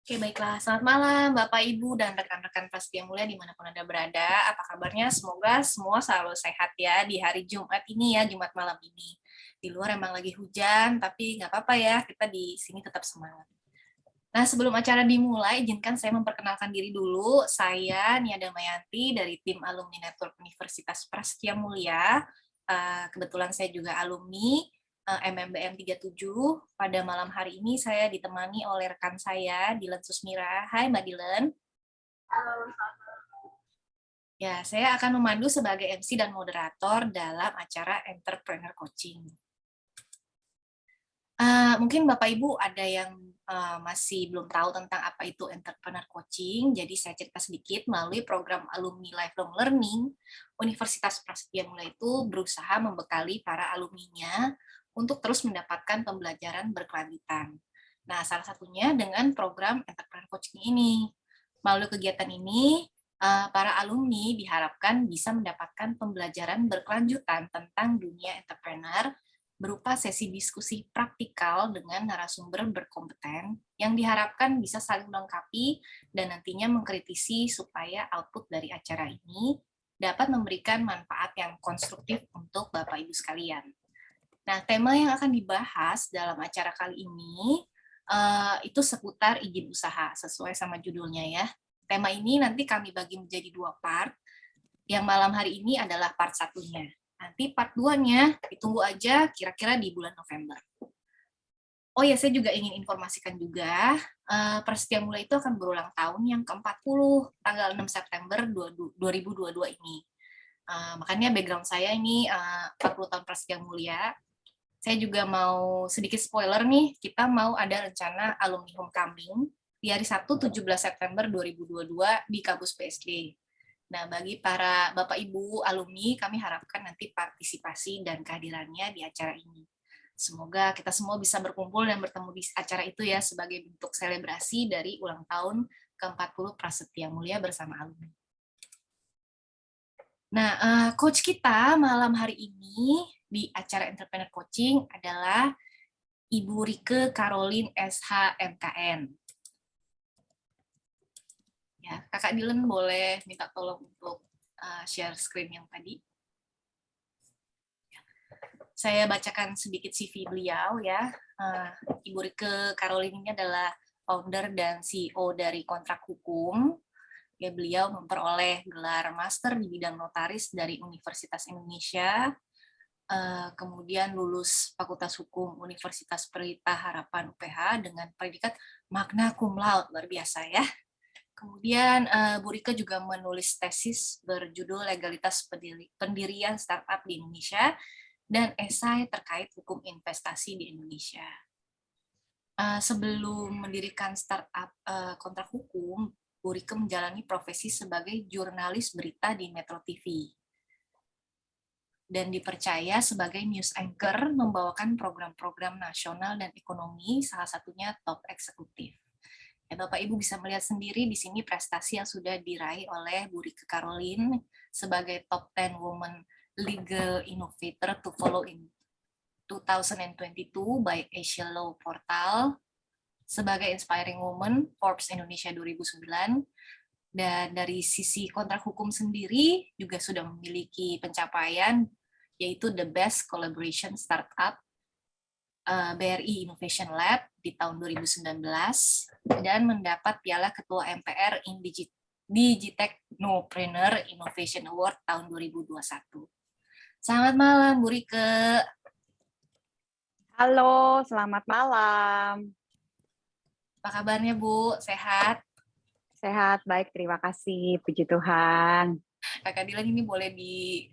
Oke, baiklah. Selamat malam, Bapak, Ibu, dan rekan-rekan Prasetya Mulia dimanapun Anda berada. Apa kabarnya? Semoga semua selalu sehat ya di hari Jumat ini ya, Jumat malam ini. Di luar emang lagi hujan, tapi nggak apa-apa ya, kita di sini tetap semangat. Nah, sebelum acara dimulai, izinkan saya memperkenalkan diri dulu. Saya Nia Damayanti dari tim Alumni Network Universitas Prasetya Mulia. Kebetulan saya juga alumni MMBM 37. Pada malam hari ini saya ditemani oleh rekan saya, Dilen Susmira. Hai Mbak Dilen. Ya, saya akan memandu sebagai MC dan moderator dalam acara Entrepreneur Coaching. Mungkin Bapak Ibu ada yang masih belum tahu tentang apa itu entrepreneur coaching, jadi saya cerita sedikit melalui program alumni lifelong learning. Universitas Prasetya Mulia itu berusaha membekali para alumninya untuk terus mendapatkan pembelajaran berkelanjutan. Nah, salah satunya dengan program entrepreneur coaching ini. Melalui kegiatan ini, para alumni diharapkan bisa mendapatkan pembelajaran berkelanjutan tentang dunia entrepreneur berupa sesi diskusi praktikal dengan narasumber berkompeten yang diharapkan bisa saling melengkapi dan nantinya mengkritisi supaya output dari acara ini dapat memberikan manfaat yang konstruktif untuk Bapak Ibu sekalian. Nah, tema yang akan dibahas dalam acara kali ini itu seputar izin usaha, sesuai sama judulnya ya. Tema ini nanti kami bagi menjadi 2 part. Yang malam hari ini adalah part 1-nya. Nanti part 2-nya ditunggu aja kira-kira di bulan November. Oh ya, saya juga ingin informasikan juga, Prasetya Mulia itu akan berulang tahun yang ke-40, tanggal 6 September 2022 ini. Makanya background saya ini 40 tahun Prasetya Mulia. Saya juga mau sedikit spoiler nih, kita mau ada rencana alumni homecoming di hari Sabtu 17 September 2022 di kampus PSD. Nah, bagi para Bapak Ibu alumni, kami harapkan nanti partisipasi dan kehadirannya di acara ini. Semoga kita semua bisa berkumpul dan bertemu di acara itu ya sebagai bentuk selebrasi dari ulang tahun ke-40 Prasetya Mulia bersama alumni. Nah, coach kita malam hari ini di acara Entrepreneur Coaching adalah Ibu Rike Caroline SH MKN. Ya, Kakak Dilen boleh minta tolong untuk share screen yang tadi. Saya bacakan sedikit CV beliau ya. Ibu Rike Caroline ini adalah founder dan CEO dari Kontrak Hukum. Ya, beliau memperoleh gelar master di bidang notaris dari Universitas Indonesia. Kemudian lulus Fakultas Hukum Universitas Pelita Harapan UPH dengan predikat magna cum laude, luar biasa ya. Kemudian Bu Rike juga menulis tesis berjudul Legalitas Pendirian Startup di Indonesia dan esai terkait hukum investasi di Indonesia. Sebelum mendirikan startup Kontrak Hukum, Bu Rike menjalani profesi sebagai jurnalis berita di Metro TV dan dipercaya sebagai news anchor membawakan program-program nasional dan ekonomi, salah satunya Top Eksekutif. Ya, Bapak Ibu bisa melihat sendiri di sini prestasi yang sudah diraih oleh Bu Rike Caroline sebagai Top 10 Women Legal Innovator to follow in 2022 by Asia Law Portal, sebagai Inspiring Woman Forbes Indonesia 2009, dan dari sisi kontrak hukum sendiri juga sudah memiliki pencapaian yaitu The Best Collaboration Startup BRI Innovation Lab di tahun 2019 dan mendapat piala Ketua MPR in Digitechnopreneur Innovation Award tahun 2021. Selamat malam, Bu Rike. Halo, selamat malam. Apa kabarnya, Bu? Sehat? Sehat, baik, terima kasih. Puji Tuhan. Kakak Dilan ini boleh di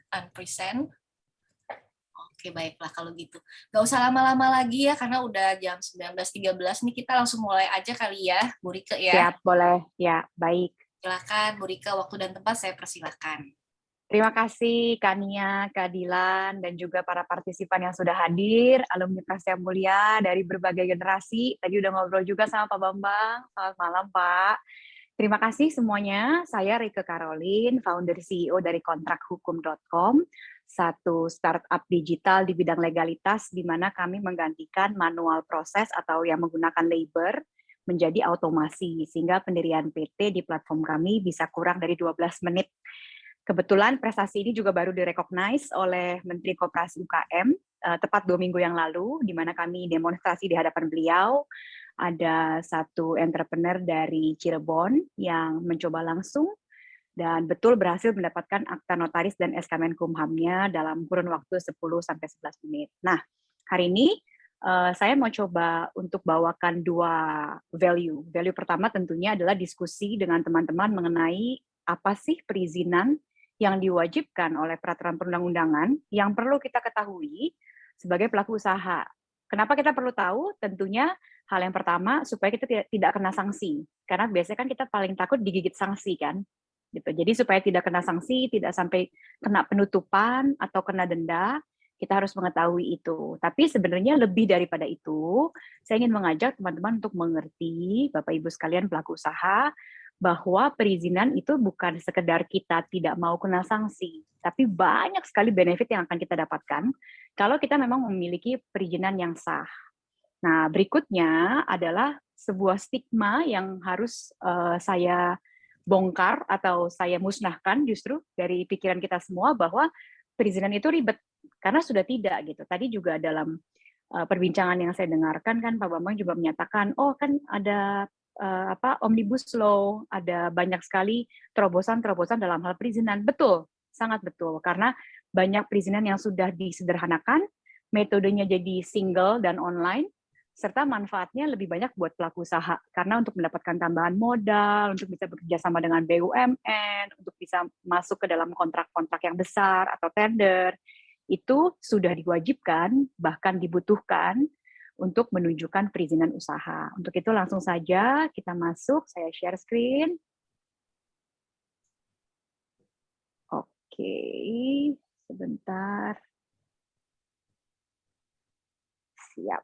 unpresent. Oke, baiklah kalau gitu. Gak usah lama-lama lagi ya, karena udah jam 19.13 nih, kita langsung mulai aja kali ya, Bu Rike ya. Siap, boleh. Ya, baik. Silakan, Bu Rike, waktu dan tempat saya persilahkan. Terima kasih Kak Nia, Kak Dilan, dan juga para partisipan yang sudah hadir, alumni Prasetya Mulia dari berbagai generasi. Tadi udah ngobrol juga sama Pak Bambang. Selamat malam, Pak. Terima kasih semuanya. Saya Rike Caroline, founder CEO dari kontrakhukum.com, satu startup digital di bidang legalitas di mana kami menggantikan manual proses atau yang menggunakan labor menjadi otomasi, sehingga pendirian PT di platform kami bisa kurang dari 12 menit. Kebetulan prestasi ini juga baru direcognize oleh Menteri Koperasi UKM tepat 2 minggu yang lalu, di mana kami demonstrasi di hadapan beliau. Ada satu entrepreneur dari Cirebon yang mencoba langsung dan betul berhasil mendapatkan akta notaris dan SK Menkumhamnya dalam kurun waktu 10-11 menit. Nah, hari ini saya mau coba untuk bawakan 2 value. Value pertama tentunya adalah diskusi dengan teman-teman mengenai apa sih perizinan yang diwajibkan oleh peraturan perundang-undangan yang perlu kita ketahui sebagai pelaku usaha. Kenapa kita perlu tahu? Tentunya hal yang pertama supaya kita tidak kena sanksi. Karena biasanya kan kita paling takut digigit sanksi kan. Gitu. Jadi supaya tidak kena sanksi, tidak sampai kena penutupan atau kena denda, kita harus mengetahui itu. Tapi sebenarnya lebih daripada itu, saya ingin mengajak teman-teman untuk mengerti, Bapak Ibu sekalian pelaku usaha, bahwa perizinan itu bukan sekedar kita tidak mau kena sanksi, tapi banyak sekali benefit yang akan kita dapatkan kalau kita memang memiliki perizinan yang sah. Nah, berikutnya adalah sebuah stigma yang harus saya bongkar atau saya musnahkan justru dari pikiran kita semua bahwa perizinan itu ribet karena sudah tidak gitu. Tadi juga dalam perbincangan yang saya dengarkan kan Pak Bambang juga menyatakan oh kan ada omnibus law, ada banyak sekali terobosan-terobosan dalam hal perizinan. Betul, sangat betul karena banyak perizinan yang sudah disederhanakan, metodenya jadi single dan online serta manfaatnya lebih banyak buat pelaku usaha karena untuk mendapatkan tambahan modal, untuk bisa bekerja sama dengan BUMN, untuk bisa masuk ke dalam kontrak-kontrak yang besar atau tender, itu sudah diwajibkan, bahkan dibutuhkan untuk menunjukkan perizinan usaha. Untuk itu langsung saja kita masuk, saya share screen. Oke, sebentar. Siap.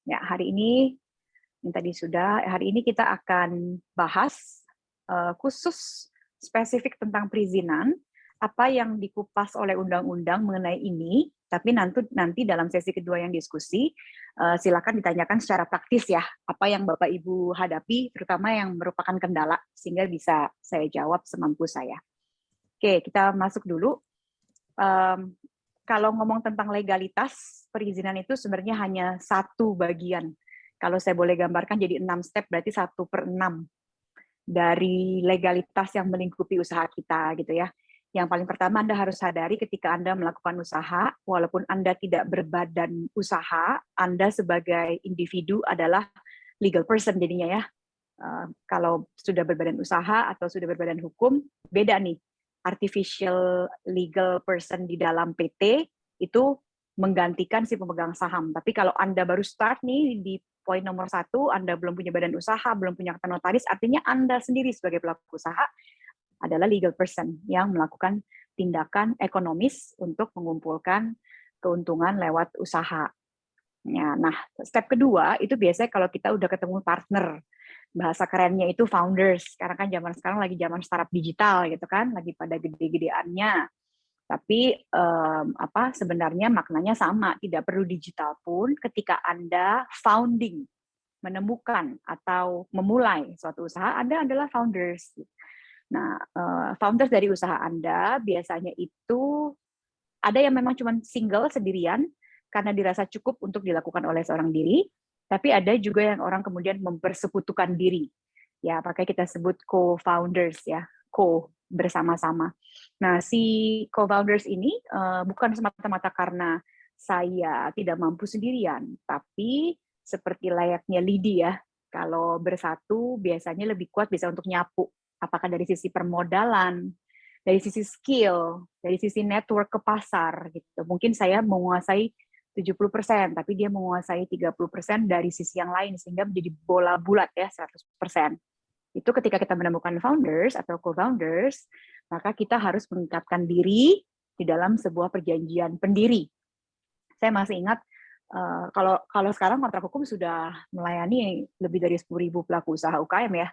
Ya, hari ini kita akan bahas khusus spesifik tentang perizinan, apa yang dikupas oleh undang-undang mengenai ini, tapi nanti dalam sesi kedua yang diskusi, silakan ditanyakan secara praktis ya, apa yang Bapak Ibu hadapi, terutama yang merupakan kendala, sehingga bisa saya jawab semampu saya. Oke, kita masuk dulu. Kalau ngomong tentang legalitas, perizinan itu sebenarnya hanya satu bagian. Kalau saya boleh gambarkan jadi 6 step, berarti 1/6 dari legalitas yang melingkupi usaha kita gitu ya. Yang paling pertama Anda harus sadari ketika Anda melakukan usaha, walaupun Anda tidak berbadan usaha, Anda sebagai individu adalah legal person jadinya ya. Kalau sudah berbadan usaha atau sudah berbadan hukum, beda nih. Artificial legal person di dalam PT itu menggantikan si pemegang saham. Tapi kalau Anda baru start nih di poin nomor 1, Anda belum punya badan usaha, belum punya akta notaris, artinya Anda sendiri sebagai pelaku usaha adalah legal person yang melakukan tindakan ekonomis untuk mengumpulkan keuntungan lewat usaha. Ya, nah, step kedua itu biasanya kalau kita udah ketemu partner, bahasa kerennya itu founders, karena kan zaman sekarang lagi zaman startup digital gitu kan, lagi pada gede-gedeannya. Tapi sebenarnya maknanya sama, tidak perlu digital pun ketika Anda founding, menemukan atau memulai suatu usaha, Anda adalah founders. Nah, founders dari usaha Anda biasanya itu ada yang memang cuma single sendirian karena dirasa cukup untuk dilakukan oleh seorang diri, tapi ada juga yang orang kemudian mempersekutukan diri. Ya, pakai kita sebut co-founders ya, bersama-sama. Nah, si co-founders ini bukan semata-mata karena saya tidak mampu sendirian, tapi seperti layaknya lidi ya, kalau bersatu biasanya lebih kuat bisa untuk nyapu. Apakah dari sisi permodalan, dari sisi skill, dari sisi network ke pasar gitu. Mungkin saya menguasai 70%, tapi dia menguasai 30% dari sisi yang lain sehingga menjadi bola bulat ya 100%. Itu ketika kita menemukan founders atau co-founders, maka kita harus mengikat diri di dalam sebuah perjanjian pendiri. Saya masih ingat kalau sekarang kontrak hukum sudah melayani lebih dari 10.000 pelaku usaha UKM ya.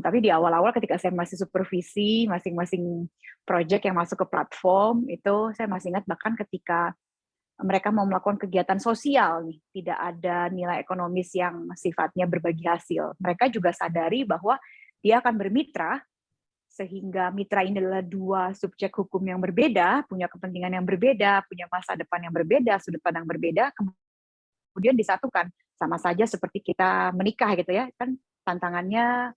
Tapi di awal-awal ketika saya masih supervisi masing-masing project yang masuk ke platform, itu saya masih ingat bahkan ketika mereka mau melakukan kegiatan sosial nih, tidak ada nilai ekonomis yang sifatnya berbagi hasil. Mereka juga sadari bahwa dia akan bermitra, sehingga mitra ini adalah dua subjek hukum yang berbeda, punya kepentingan yang berbeda, punya masa depan yang berbeda, sudut pandang berbeda, kemudian disatukan. Sama saja seperti kita menikah gitu ya, kan tantangannya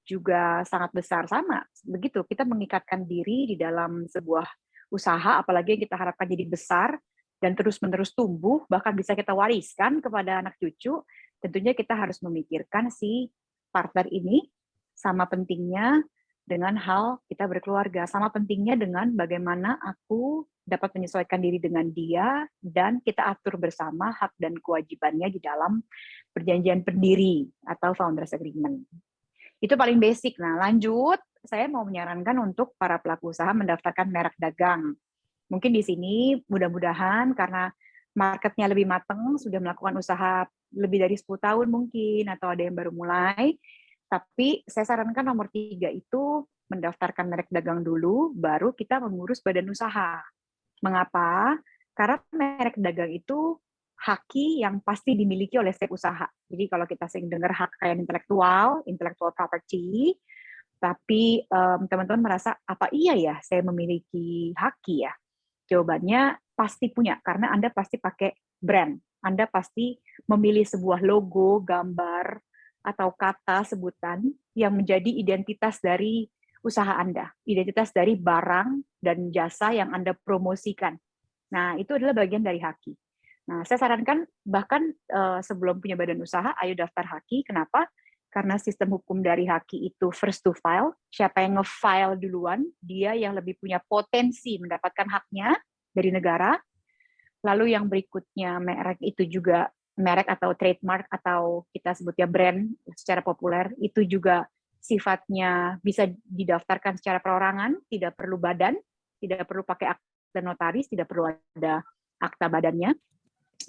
juga sangat besar. Sama begitu, kita mengikatkan diri di dalam sebuah usaha, apalagi yang kita harapkan jadi besar dan terus-menerus tumbuh, bahkan bisa kita wariskan kepada anak cucu. Tentunya kita harus memikirkan si partner ini sama pentingnya dengan hal kita berkeluarga, sama pentingnya dengan bagaimana aku dapat menyesuaikan diri dengan dia, dan kita atur bersama hak dan kewajibannya di dalam perjanjian pendiri atau founders agreement. Itu paling basic. Nah, lanjut, saya mau menyarankan untuk para pelaku usaha mendaftarkan merek dagang. Mungkin di sini mudah-mudahan karena marketnya lebih matang, sudah melakukan usaha lebih dari 10 tahun mungkin, atau ada yang baru mulai. Tapi saya sarankan nomor 3 itu mendaftarkan merek dagang dulu, baru kita mengurus badan usaha. Mengapa? Karena merek dagang itu haki yang pasti dimiliki oleh setiap usaha. Jadi kalau kita sering dengar hak kekayaan intellectual property, tapi teman-teman merasa, apa iya ya saya memiliki haki ya? Jawabannya pasti punya, karena Anda pasti pakai brand. Anda pasti memilih sebuah logo, gambar, atau kata sebutan yang menjadi identitas dari usaha Anda, identitas dari barang dan jasa yang Anda promosikan. Nah, itu adalah bagian dari haki. Nah, saya sarankan bahkan sebelum punya badan usaha, ayo daftar haki. Kenapa? Karena sistem hukum dari haki itu first to file. Siapa yang nge-file duluan, dia yang lebih punya potensi mendapatkan haknya dari negara. Lalu yang berikutnya, merek itu juga, merek atau trademark atau kita sebutnya brand secara populer, itu juga sifatnya bisa didaftarkan secara perorangan, tidak perlu badan, tidak perlu pakai akta notaris, tidak perlu ada akta badannya,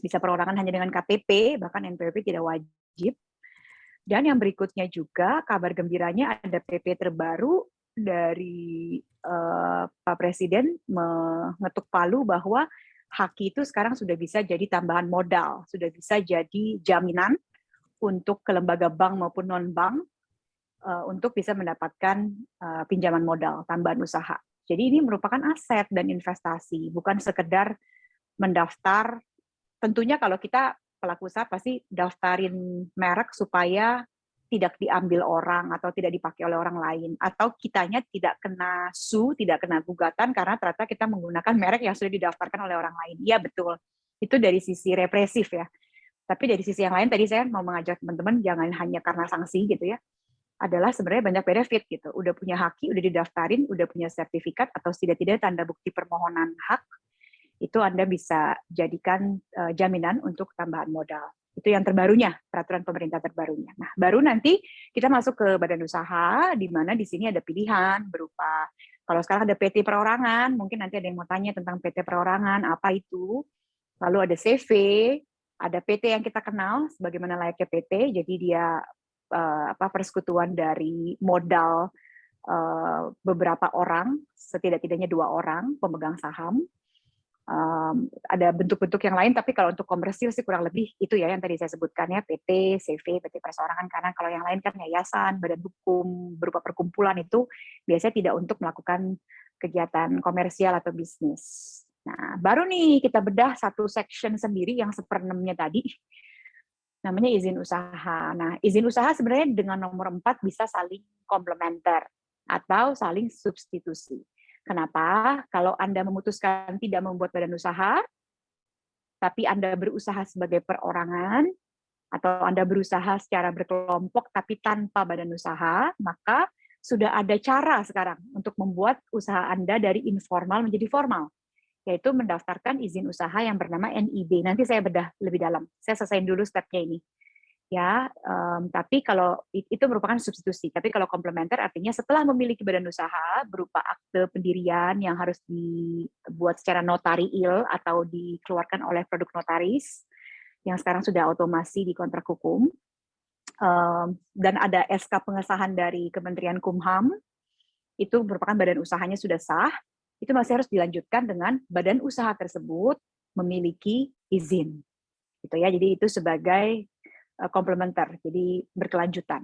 bisa perorangan hanya dengan KTP, bahkan NPWP tidak wajib. Dan yang berikutnya juga, kabar gembiranya ada PP terbaru dari Pak Presiden mengetuk palu bahwa haki itu sekarang sudah bisa jadi tambahan modal, sudah bisa jadi jaminan untuk ke lembaga bank maupun non-bank untuk bisa mendapatkan pinjaman modal, tambahan usaha. Jadi ini merupakan aset dan investasi, bukan sekedar mendaftar. Tentunya kalau kita pelaku usaha pasti daftarin merek supaya tidak diambil orang atau tidak dipakai oleh orang lain, atau kitanya tidak kena tidak kena gugatan karena ternyata kita menggunakan merek yang sudah didaftarkan oleh orang lain. Iya betul, itu dari sisi represif ya. Tapi dari sisi yang lain tadi saya mau mengajak teman-teman jangan hanya karena sanksi gitu ya, adalah sebenarnya banyak benefit gitu. Udah punya haki, udah didaftarin, udah punya sertifikat atau tidak-tidak tanda bukti permohonan hak, itu Anda bisa jadikan jaminan untuk tambahan modal. Itu yang terbarunya, peraturan pemerintah terbarunya. Nah, baru nanti kita masuk ke badan usaha, di mana di sini ada pilihan berupa, kalau sekarang ada PT perorangan, mungkin nanti ada yang mau tanya tentang PT perorangan, apa itu. Lalu ada CV, ada PT yang kita kenal sebagaimana layaknya PT, jadi dia persekutuan dari modal beberapa orang, setidak-tidaknya 2 orang pemegang saham. Ada bentuk-bentuk yang lain, tapi kalau untuk komersil sih kurang lebih itu ya yang tadi saya sebutkan ya, PT, CV, PT perseorangan, karena kalau yang lain kan yayasan, badan hukum, berupa perkumpulan itu biasanya tidak untuk melakukan kegiatan komersial atau bisnis. Nah, baru nih kita bedah satu section sendiri yang 1/6-nya tadi, namanya izin usaha. Nah, izin usaha sebenarnya dengan nomor 4 bisa saling komplementer atau saling substitusi. Kenapa? Kalau Anda memutuskan tidak membuat badan usaha, tapi Anda berusaha sebagai perorangan, atau Anda berusaha secara berkelompok tapi tanpa badan usaha, maka sudah ada cara sekarang untuk membuat usaha Anda dari informal menjadi formal, yaitu mendaftarkan izin usaha yang bernama NIB. Nanti saya bedah lebih dalam. Saya selesaiin dulu step-nya ini. Ya, tapi kalau itu merupakan substitusi. Tapi kalau komplementer artinya setelah memiliki badan usaha berupa akte pendirian yang harus dibuat secara notariil atau dikeluarkan oleh produk notaris yang sekarang sudah otomasi di kontrak hukum, dan ada SK pengesahan dari Kementerian Kumham, itu merupakan badan usahanya sudah sah, itu masih harus dilanjutkan dengan badan usaha tersebut memiliki izin. Gitu ya. Jadi itu sebagai komplementer, jadi berkelanjutan.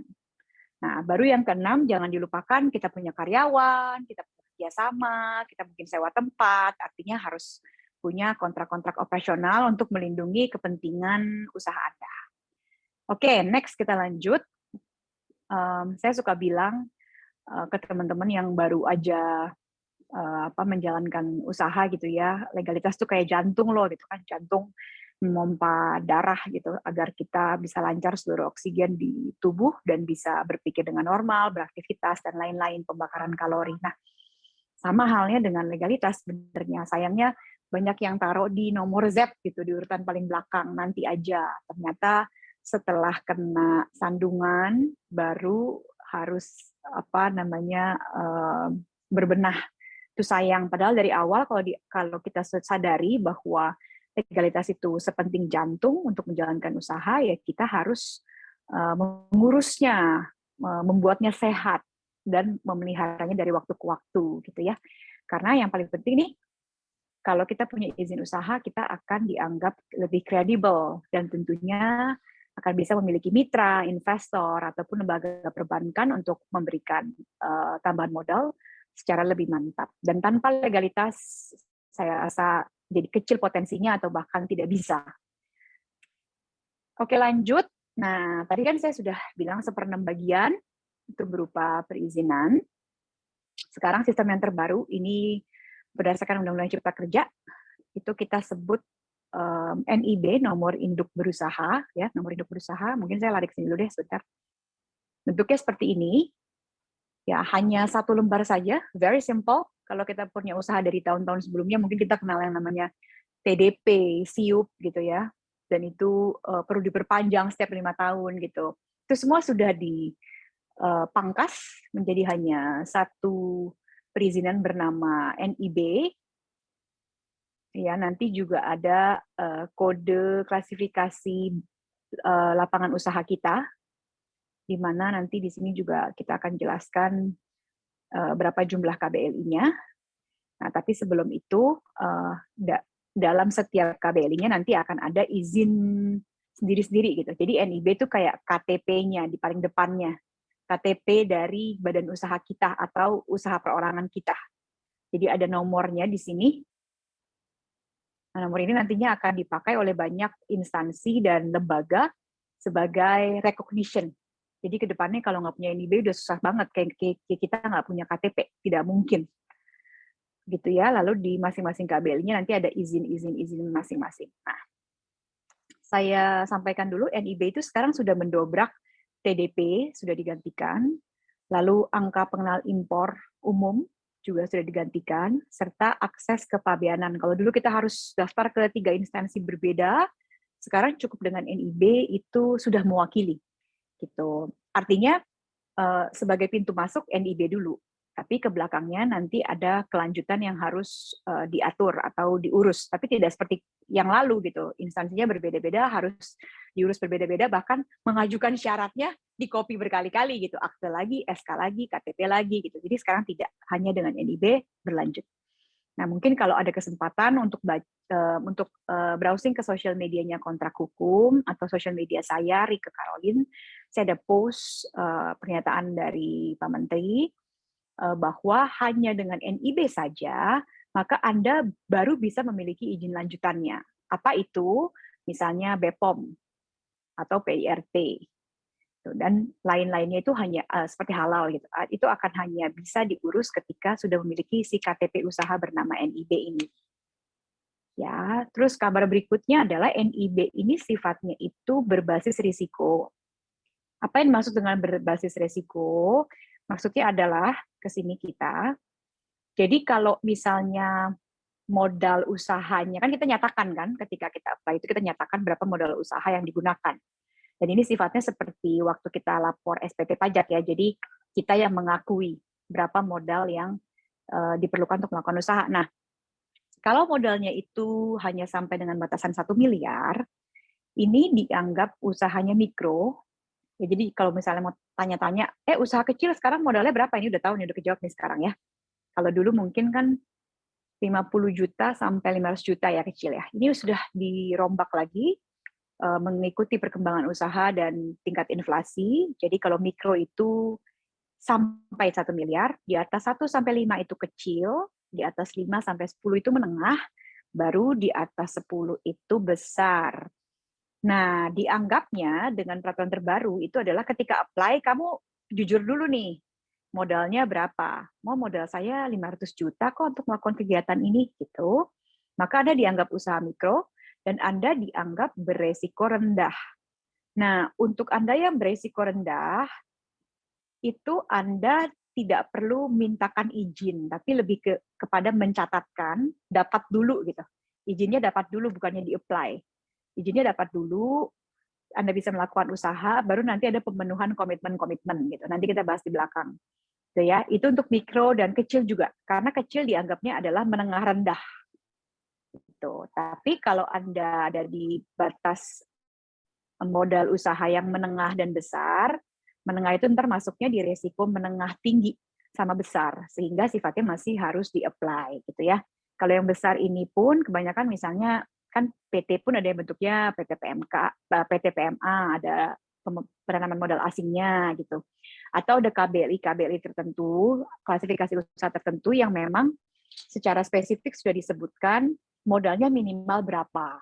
Nah, baru yang keenam, jangan dilupakan kita punya karyawan, kita punya kerjasama, kita mungkin sewa tempat, artinya harus punya kontrak-kontrak operasional untuk melindungi kepentingan usaha Anda. Oke, next kita lanjut. Saya suka bilang ke teman-teman yang baru aja menjalankan usaha gitu ya, legalitas tuh kayak jantung loh gitu kan, jantung memompa darah gitu agar kita bisa lancar seluruh oksigen di tubuh dan bisa berpikir dengan normal, beraktivitas dan lain-lain, pembakaran kalori. Nah, sama halnya dengan legalitas sebenarnya. Sayangnya banyak yang taruh di nomor Z gitu, di urutan paling belakang, nanti aja. Ternyata setelah kena sandungan baru harus berbenah. Itu sayang. Padahal dari awal kalau kita sadari bahwa legalitas itu sepenting jantung untuk menjalankan usaha, ya kita harus mengurusnya, membuatnya sehat dan memeliharanya dari waktu ke waktu gitu ya. Karena yang paling penting nih, kalau kita punya izin usaha, kita akan dianggap lebih kredibel dan tentunya akan bisa memiliki mitra, investor ataupun lembaga perbankan untuk memberikan tambahan modal secara lebih mantap. Dan tanpa legalitas, saya rasa jadi kecil potensinya atau bahkan tidak bisa. Oke, lanjut. Nah, tadi kan saya sudah bilang 1/6 bagian itu berupa perizinan. Sekarang sistem yang terbaru ini berdasarkan Undang-Undang Cipta Kerja, itu kita sebut NIB, nomor induk berusaha, ya, nomor induk berusaha. Mungkin saya lari ke sini dulu deh sebentar. Bentuknya seperti ini. Ya, hanya 1 lembar saja, very simple. Kalau kita punya usaha dari tahun-tahun sebelumnya, mungkin kita kenal yang namanya TDP, SIUP gitu ya. Dan itu perlu diperpanjang setiap 5 tahun gitu. Itu semua sudah dipangkas menjadi hanya satu perizinan bernama NIB. Ya, nanti juga ada kode klasifikasi lapangan usaha kita, di mana nanti di sini juga kita akan jelaskan berapa jumlah KBLI-nya. Nah, tapi sebelum itu, dalam setiap KBLI-nya nanti akan ada izin sendiri-sendiri gitu. Jadi NIB itu kayak KTP-nya di paling depannya. KTP dari badan usaha kita atau usaha perorangan kita. Jadi ada nomornya di sini. Nah, nomor ini nantinya akan dipakai oleh banyak instansi dan lembaga sebagai recognition. Jadi ke depannya kalau nggak punya NIB udah susah banget, kayak kita nggak punya KTP, tidak mungkin. Gitu ya, lalu di masing-masing KBLI-nya nanti ada izin-izin masing-masing. Nah, saya sampaikan dulu, NIB itu sekarang sudah mendobrak TDP, sudah digantikan, lalu angka pengenal impor umum juga sudah digantikan, serta akses kepabeanan. Kalau dulu kita harus daftar ke 3 instansi berbeda, sekarang cukup dengan NIB itu sudah mewakili. Gitu. Artinya sebagai pintu masuk NIB dulu, tapi ke belakangnya nanti ada kelanjutan yang harus diatur atau diurus, tapi tidak seperti yang lalu gitu. Instansinya berbeda-beda, harus diurus berbeda-beda, bahkan mengajukan syaratnya di-copy berkali-kali gitu, akte lagi, SK lagi, KTP lagi gitu. Jadi sekarang tidak, hanya dengan NIB berlanjut. Nah, mungkin kalau ada kesempatan untuk browsing ke sosial medianya Kontrak Hukum atau sosial media saya, Rike Karolin, saya ada post pernyataan dari Pak Menteri bahwa hanya dengan NIB saja, maka Anda baru bisa memiliki izin lanjutannya. Apa itu? Misalnya BPOM atau PIRT. Dan lain-lainnya itu hanya seperti halal gitu. Itu akan hanya bisa diurus ketika sudah memiliki si KTP usaha bernama NIB ini. Ya, terus kabar berikutnya adalah NIB ini sifatnya itu berbasis risiko. Apa yang dimaksud dengan berbasis risiko? Maksudnya adalah ke sini kita. Jadi kalau misalnya modal usahanya, kan kita nyatakan kan ketika kita apply itu kita nyatakan berapa modal usaha yang digunakan. Dan ini sifatnya seperti waktu kita lapor SPT pajak ya. Jadi kita yang mengakui berapa modal yang diperlukan untuk melakukan usaha. Nah, kalau modalnya itu hanya sampai dengan batasan 1 miliar, ini dianggap usahanya mikro. Ya, jadi kalau misalnya mau tanya-tanya, usaha kecil sekarang modalnya berapa? Ini udah tahu nih, udah kejawab nih sekarang ya. Kalau dulu mungkin kan 50 juta sampai 500 juta ya kecil ya. Ini sudah dirombak lagi mengikuti perkembangan usaha dan tingkat inflasi. Jadi kalau mikro itu sampai 1 miliar, di atas 1 sampai 5 itu kecil, di atas 5 sampai 10 itu menengah, baru di atas 10 itu besar. Nah, dianggapnya dengan peraturan terbaru itu adalah ketika apply, kamu jujur dulu nih, modalnya berapa? Mau modal saya 500 juta kok untuk melakukan kegiatan ini, gitu. Maka Anda dianggap usaha mikro, dan Anda dianggap beresiko rendah. Nah, untuk Anda yang beresiko rendah, itu Anda tidak perlu mintakan izin, tapi lebih kepada mencatatkan, dapat dulu gitu. Izinnya dapat dulu, bukannya di-apply. Izinnya dapat dulu, Anda bisa melakukan usaha, baru nanti ada pemenuhan komitmen-komitmen gitu. Nanti kita bahas di belakang. Gitu ya. Itu untuk mikro dan kecil juga, karena kecil dianggapnya adalah menengah rendah. Gitu. Tapi kalau Anda ada di batas modal usaha yang menengah dan besar, menengah itu ntar masuknya di resiko menengah tinggi sama besar, sehingga sifatnya masih harus di-apply gitu ya. Kalau yang besar ini pun kebanyakan misalnya kan PT pun ada yang bentuknya PT PMK, PT PMA, ada penanaman modal asingnya gitu. Atau ada KBLI tertentu, klasifikasi usaha tertentu yang memang secara spesifik sudah disebutkan modalnya minimal berapa.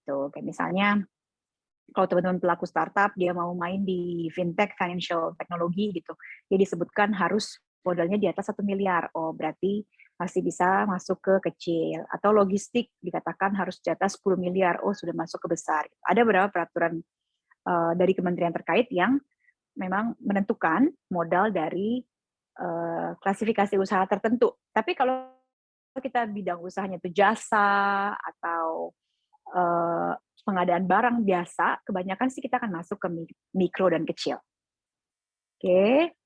Tuh, kayak misalnya kalau teman-teman pelaku startup dia mau main di fintech, financial technology gitu, dia disebutkan harus modalnya di atas 1 miliar. Oh, berarti masih bisa masuk ke kecil. Atau logistik dikatakan harus di atas 10 miliar. Oh, sudah masuk ke besar. Ada beberapa peraturan dari kementerian terkait yang memang menentukan modal dari klasifikasi usaha tertentu. Tapi kalau kita bidang usahanya itu jasa atau pengadaan barang biasa, kebanyakan sih kita akan masuk ke mikro dan kecil. Oke.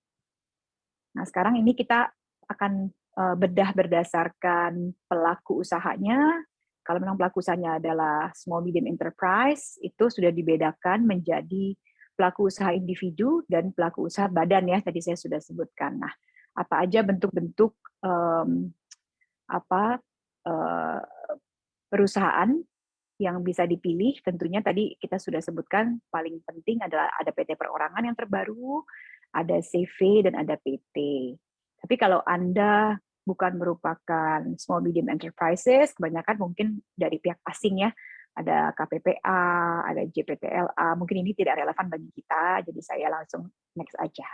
Nah, sekarang ini kita akan bedah berdasarkan pelaku usahanya. Kalau memang pelaku usahanya adalah small medium enterprise, itu sudah dibedakan menjadi pelaku usaha individu dan pelaku usaha badan ya, tadi saya sudah sebutkan. Nah, apa aja bentuk-bentuk perusahaan yang bisa dipilih, tentunya tadi kita sudah sebutkan paling penting adalah ada PT perorangan yang terbaru, ada CV, dan ada PT. Tapi kalau Anda bukan merupakan small medium enterprises, kebanyakan mungkin dari pihak asing ya, ada KPPA, ada JPTLA, mungkin ini tidak relevan bagi kita, jadi saya langsung next aja.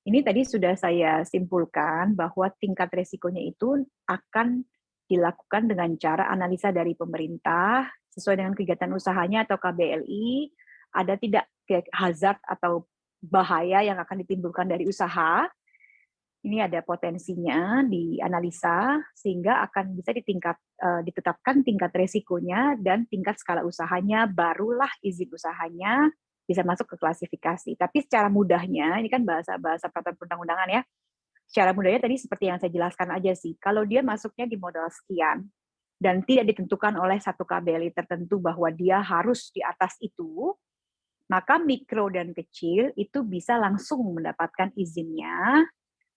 Ini tadi sudah saya simpulkan bahwa tingkat resikonya itu akan dilakukan dengan cara analisa dari pemerintah, sesuai dengan kegiatan usahanya atau KBLI, ada tidak hazard atau bahaya yang akan ditimbulkan dari usaha. Ini ada potensinya dianalisa, sehingga akan bisa ditetapkan tingkat resikonya dan tingkat skala usahanya, barulah izin usahanya bisa masuk ke klasifikasi. Tapi secara mudahnya, ini kan bahasa-bahasa peraturan perundang-undangan ya, secara mudahnya tadi seperti yang saya jelaskan aja sih, kalau dia masuknya di modal sekian, dan tidak ditentukan oleh satu KBLI tertentu bahwa dia harus di atas itu, maka mikro dan kecil itu bisa langsung mendapatkan izinnya,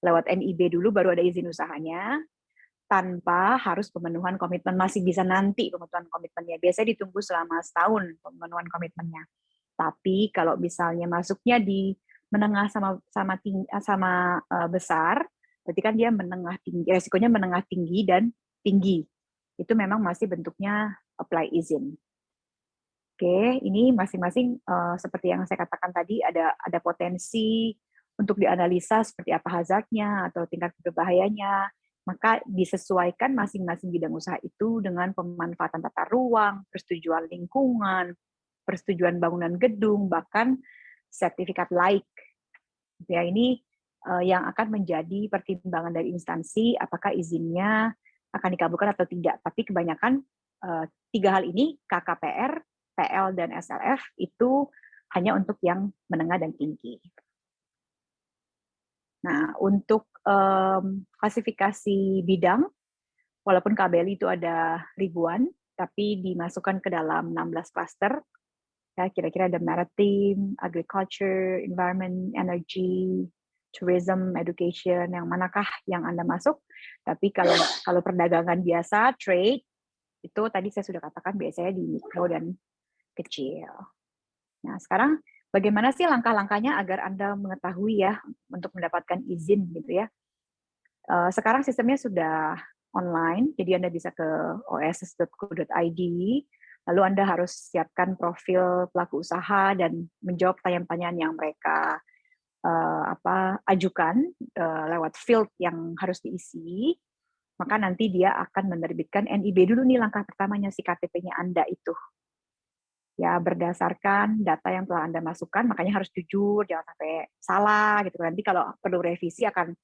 lewat NIB dulu baru ada izin usahanya, tanpa harus pemenuhan komitmen, masih bisa nanti pemenuhan komitmennya. Biasanya ditunggu selama setahun pemenuhan komitmennya. Tapi kalau misalnya masuknya di menengah sama besar, berarti kan dia menengah tinggi, resikonya menengah tinggi dan tinggi. Itu memang masih bentuknya apply izin. Oke, ini masing-masing seperti yang saya katakan tadi ada potensi untuk dianalisa seperti apa hazardnya atau tingkat berbahayanya, maka disesuaikan masing-masing bidang usaha itu dengan pemanfaatan tata ruang, persetujuan lingkungan, persetujuan bangunan gedung, bahkan sertifikat laik. Ya, ini yang akan menjadi pertimbangan dari instansi apakah izinnya akan dikabulkan atau tidak. Tapi kebanyakan tiga hal ini, KKPR, PL, dan SLF, itu hanya untuk yang menengah dan tinggi. Nah, untuk klasifikasi bidang, walaupun KBLI itu ada ribuan, tapi dimasukkan ke dalam 16 cluster, ya, kira-kira ada maritime, agriculture, environment, energy, tourism, education, yang manakah yang Anda masuk. Tapi kalau perdagangan biasa, trade, itu tadi saya sudah katakan biasanya di mikro dan kecil. Nah, sekarang bagaimana sih langkah-langkahnya agar Anda mengetahui ya untuk mendapatkan izin gitu ya. Sekarang sistemnya sudah online, jadi Anda bisa ke oss.co.id, lalu Anda harus siapkan profil pelaku usaha dan menjawab pertanyaan-pertanyaan yang mereka ajukan lewat field yang harus diisi, maka nanti dia akan menerbitkan NIB dulu nih langkah pertamanya si KTP-nya Anda itu. Ya berdasarkan data yang telah Anda masukkan, makanya harus jujur, jangan sampai salah gitu. Nanti kalau perlu revisi akan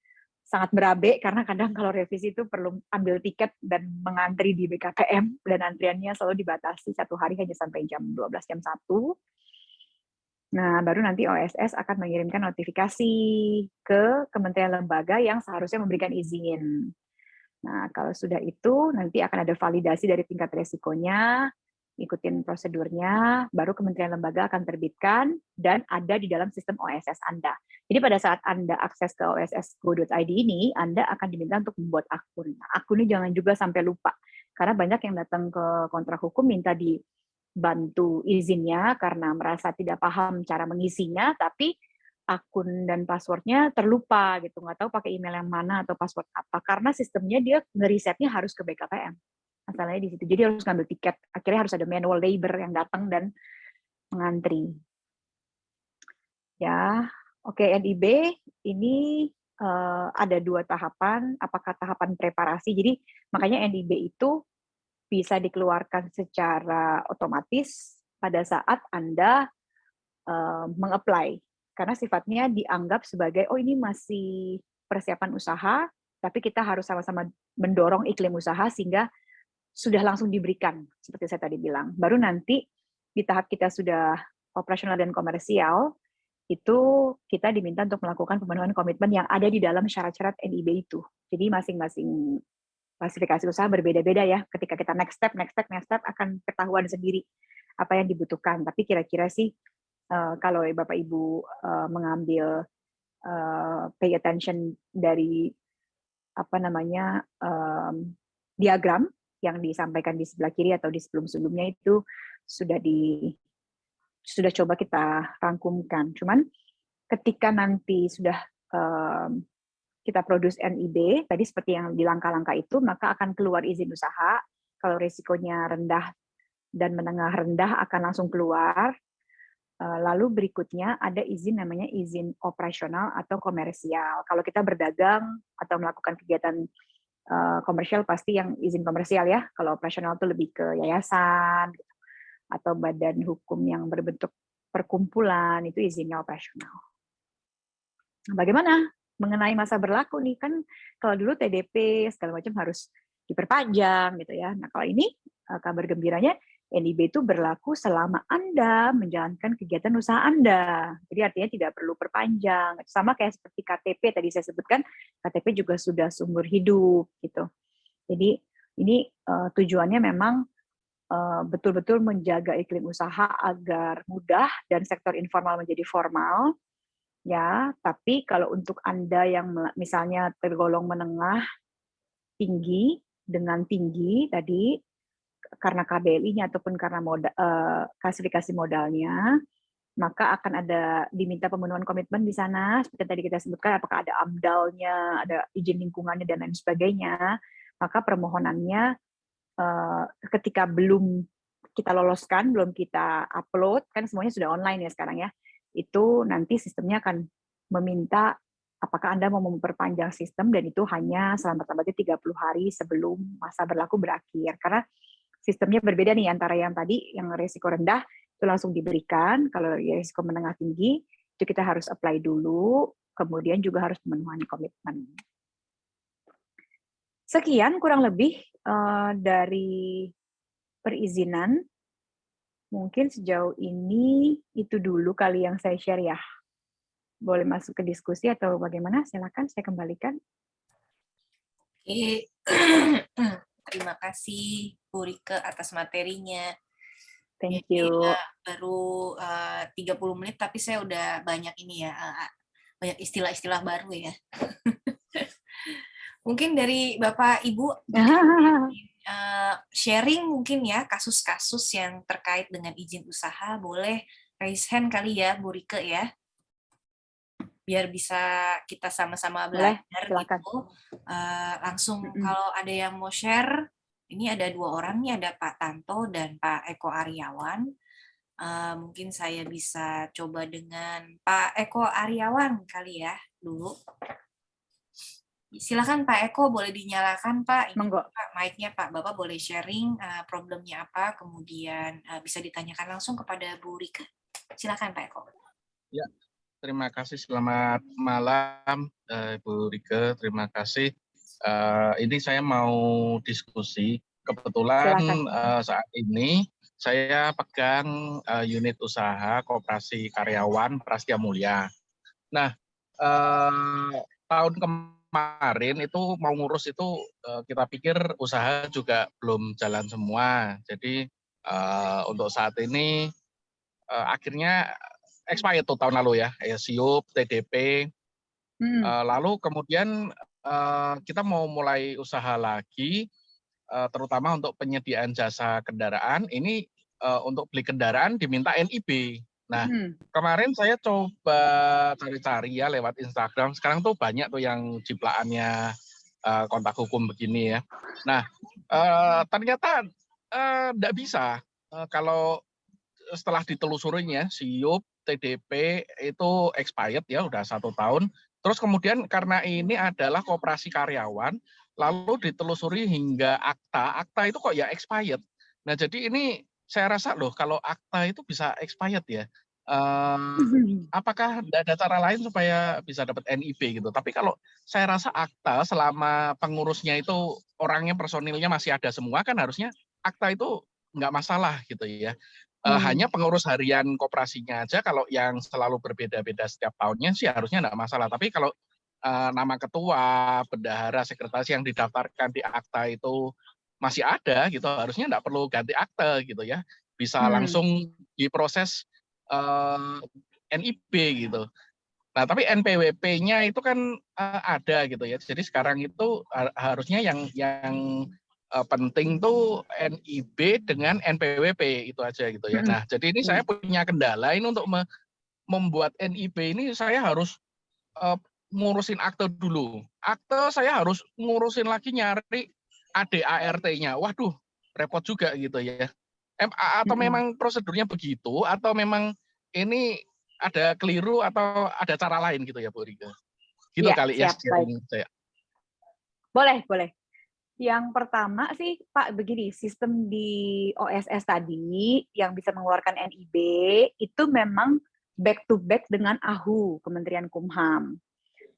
sangat berabe karena kadang kalau revisi itu perlu ambil tiket dan mengantri di BKPM dan antriannya selalu dibatasi 1 hari hanya sampai jam 12 jam 1. Nah, baru nanti OSS akan mengirimkan notifikasi ke kementerian lembaga yang seharusnya memberikan izin. Nah, kalau sudah itu, nanti akan ada validasi dari tingkat resikonya, ikutin prosedurnya, baru kementerian lembaga akan terbitkan, dan ada di dalam sistem OSS Anda. Jadi pada saat Anda akses ke oss.go.id ini, Anda akan diminta untuk membuat akun. Nah, akunnya jangan juga sampai lupa, karena banyak yang datang ke kontrak hukum minta dibantu izinnya karena merasa tidak paham cara mengisinya, tapi akun dan passwordnya terlupa gitu, nggak tahu pakai email yang mana atau password apa, karena sistemnya dia ngerisetnya harus ke BKPM. Masalahnya di situ. Jadi harus ngambil tiket. Akhirnya harus ada manual labor yang datang dan mengantri. Ya, oke, NIB ini ada 2 tahapan. Apakah tahapan preparasi? Jadi makanya NIB itu bisa dikeluarkan secara otomatis pada saat Anda meng-apply. Karena sifatnya dianggap sebagai, oh ini masih persiapan usaha, tapi kita harus sama-sama mendorong iklim usaha sehingga sudah langsung diberikan, seperti saya tadi bilang. Baru nanti di tahap kita sudah operasional dan komersial, itu kita diminta untuk melakukan pemenuhan komitmen yang ada di dalam syarat-syarat NIB itu. Jadi masing-masing klasifikasi usaha berbeda-beda ya. Ketika kita next step akan ketahuan sendiri apa yang dibutuhkan. Tapi kira-kira sih kalau Bapak Ibu mengambil pay attention dari diagram yang disampaikan di sebelah kiri atau di sebelum-sebelumnya itu sudah coba kita rangkumkan. Cuman ketika nanti sudah kita produce NIB, tadi seperti yang di langkah-langkah itu, maka akan keluar izin usaha. Kalau risikonya rendah dan menengah rendah akan langsung keluar. Lalu berikutnya ada izin namanya izin operasional atau komersial. Kalau kita berdagang atau melakukan kegiatan komersial pasti yang izin komersial ya. Kalau operasional itu lebih ke yayasan gitu, atau badan hukum yang berbentuk perkumpulan itu izinnya operasional. Bagaimana mengenai masa berlaku nih, kan kalau dulu TDP segala macam harus diperpanjang gitu ya. Nah kalau ini kabar gembiranya NIB itu berlaku selama Anda menjalankan kegiatan usaha Anda. Jadi artinya tidak perlu perpanjang. Sama kayak seperti KTP tadi saya sebutkan, KTP juga sudah seumur hidup gitu. Jadi ini tujuannya memang betul-betul menjaga iklim usaha agar mudah dan sektor informal menjadi formal. Ya, tapi kalau untuk Anda yang misalnya tergolong menengah tinggi dengan tinggi tadi karena KBLI-nya ataupun karena klasifikasi modalnya, maka akan ada diminta pemenuhan komitmen di sana seperti tadi kita sebutkan, apakah ada AMDAL-nya, ada izin lingkungannya dan lain sebagainya. Maka permohonannya ketika belum kita loloskan, belum kita upload, kan semuanya sudah online ya sekarang ya, itu nanti sistemnya akan meminta apakah Anda mau memperpanjang sistem, dan itu hanya selamat-selamatnya 30 hari sebelum masa berlaku berakhir. Karena sistemnya berbeda nih antara yang tadi, yang risiko rendah, itu langsung diberikan, kalau risiko menengah tinggi, itu kita harus apply dulu, kemudian juga harus pemenuhan komitmen. Sekian kurang lebih dari perizinan. Mungkin sejauh ini itu dulu kali yang saya share ya. Boleh masuk ke diskusi atau bagaimana? Silakan saya kembalikan. Oke. Terima kasih Bu Rike atas materinya. Thank Jadi you. baru 30 menit tapi saya udah banyak ini ya banyak istilah-istilah baru ya. Mungkin dari Bapak Ibu sharing mungkin ya kasus-kasus yang terkait dengan izin usaha, boleh raise hand kali ya Bu Rike ya, biar bisa kita sama-sama Boleh, belajar silakan. gitu. Langsung kalau ada yang mau share, ini ada 2 orang nih, ada Pak Tanto dan Pak Eko Aryawan. Mungkin saya bisa coba dengan Pak Eko Aryawan kali ya dulu. Silakan Pak Eko, boleh dinyalakan Pak. Ini Monggo. Pak, mic-nya Pak. Bapak boleh sharing problemnya apa, kemudian bisa ditanyakan langsung kepada Bu Rike. Silakan Pak Eko. Ya, terima kasih. Selamat malam, Ibu Rike. Terima kasih. Ini saya mau diskusi. Kebetulan saat ini saya pegang unit usaha Koperasi Karyawan Prasetya Mulia. Nah, tahun kemarin itu mau ngurus itu kita pikir usaha juga belum jalan semua. Jadi untuk saat ini akhirnya expired tuh tahun lalu ya, SIUP, TDP. Lalu kemudian kita mau mulai usaha lagi, terutama untuk penyediaan jasa kendaraan. Ini untuk beli kendaraan diminta NIB. Nah, kemarin saya coba cari-cari ya lewat Instagram. Sekarang tuh banyak tuh yang jiplaannya kontak hukum begini ya. Nah, ternyata nggak bisa. Kalau setelah ditelusurinya, SIUP, TDP itu expired ya, udah 1 tahun. Terus kemudian karena ini adalah koperasi karyawan, lalu ditelusuri hingga akta itu kok ya expired. Nah jadi ini saya rasa loh kalau akta itu bisa expired ya, apakah tidak ada cara lain supaya bisa dapat NIB gitu. Tapi kalau saya rasa akta selama pengurusnya itu orangnya personilnya masih ada semua kan harusnya akta itu nggak masalah gitu ya. Hanya pengurus harian koperasinya aja kalau yang selalu berbeda-beda setiap tahunnya sih harusnya nggak masalah. Tapi kalau nama ketua, bendahara, sekretaris yang didaftarkan di akta itu masih ada gitu, harusnya nggak perlu ganti akte gitu ya. Bisa langsung diproses NIB gitu. Nah tapi NPWP-nya itu kan ada gitu ya. Jadi sekarang itu harusnya yang penting tuh NIB dengan NPWP itu aja gitu ya. Nah, jadi ini saya punya kendala ini untuk membuat NIB ini saya harus ngurusin akte dulu. Akte saya harus ngurusin lagi nyari ADART-nya. Waduh, repot juga gitu ya. Atau memang prosedurnya begitu atau memang ini ada keliru atau ada cara lain gitu ya Bu Rika. Gitu Ya, kali ya baik. saya. Boleh. Yang pertama sih Pak begini, sistem di OSS tadi yang bisa mengeluarkan NIB itu memang back to back dengan AHU, Kementerian Kumham.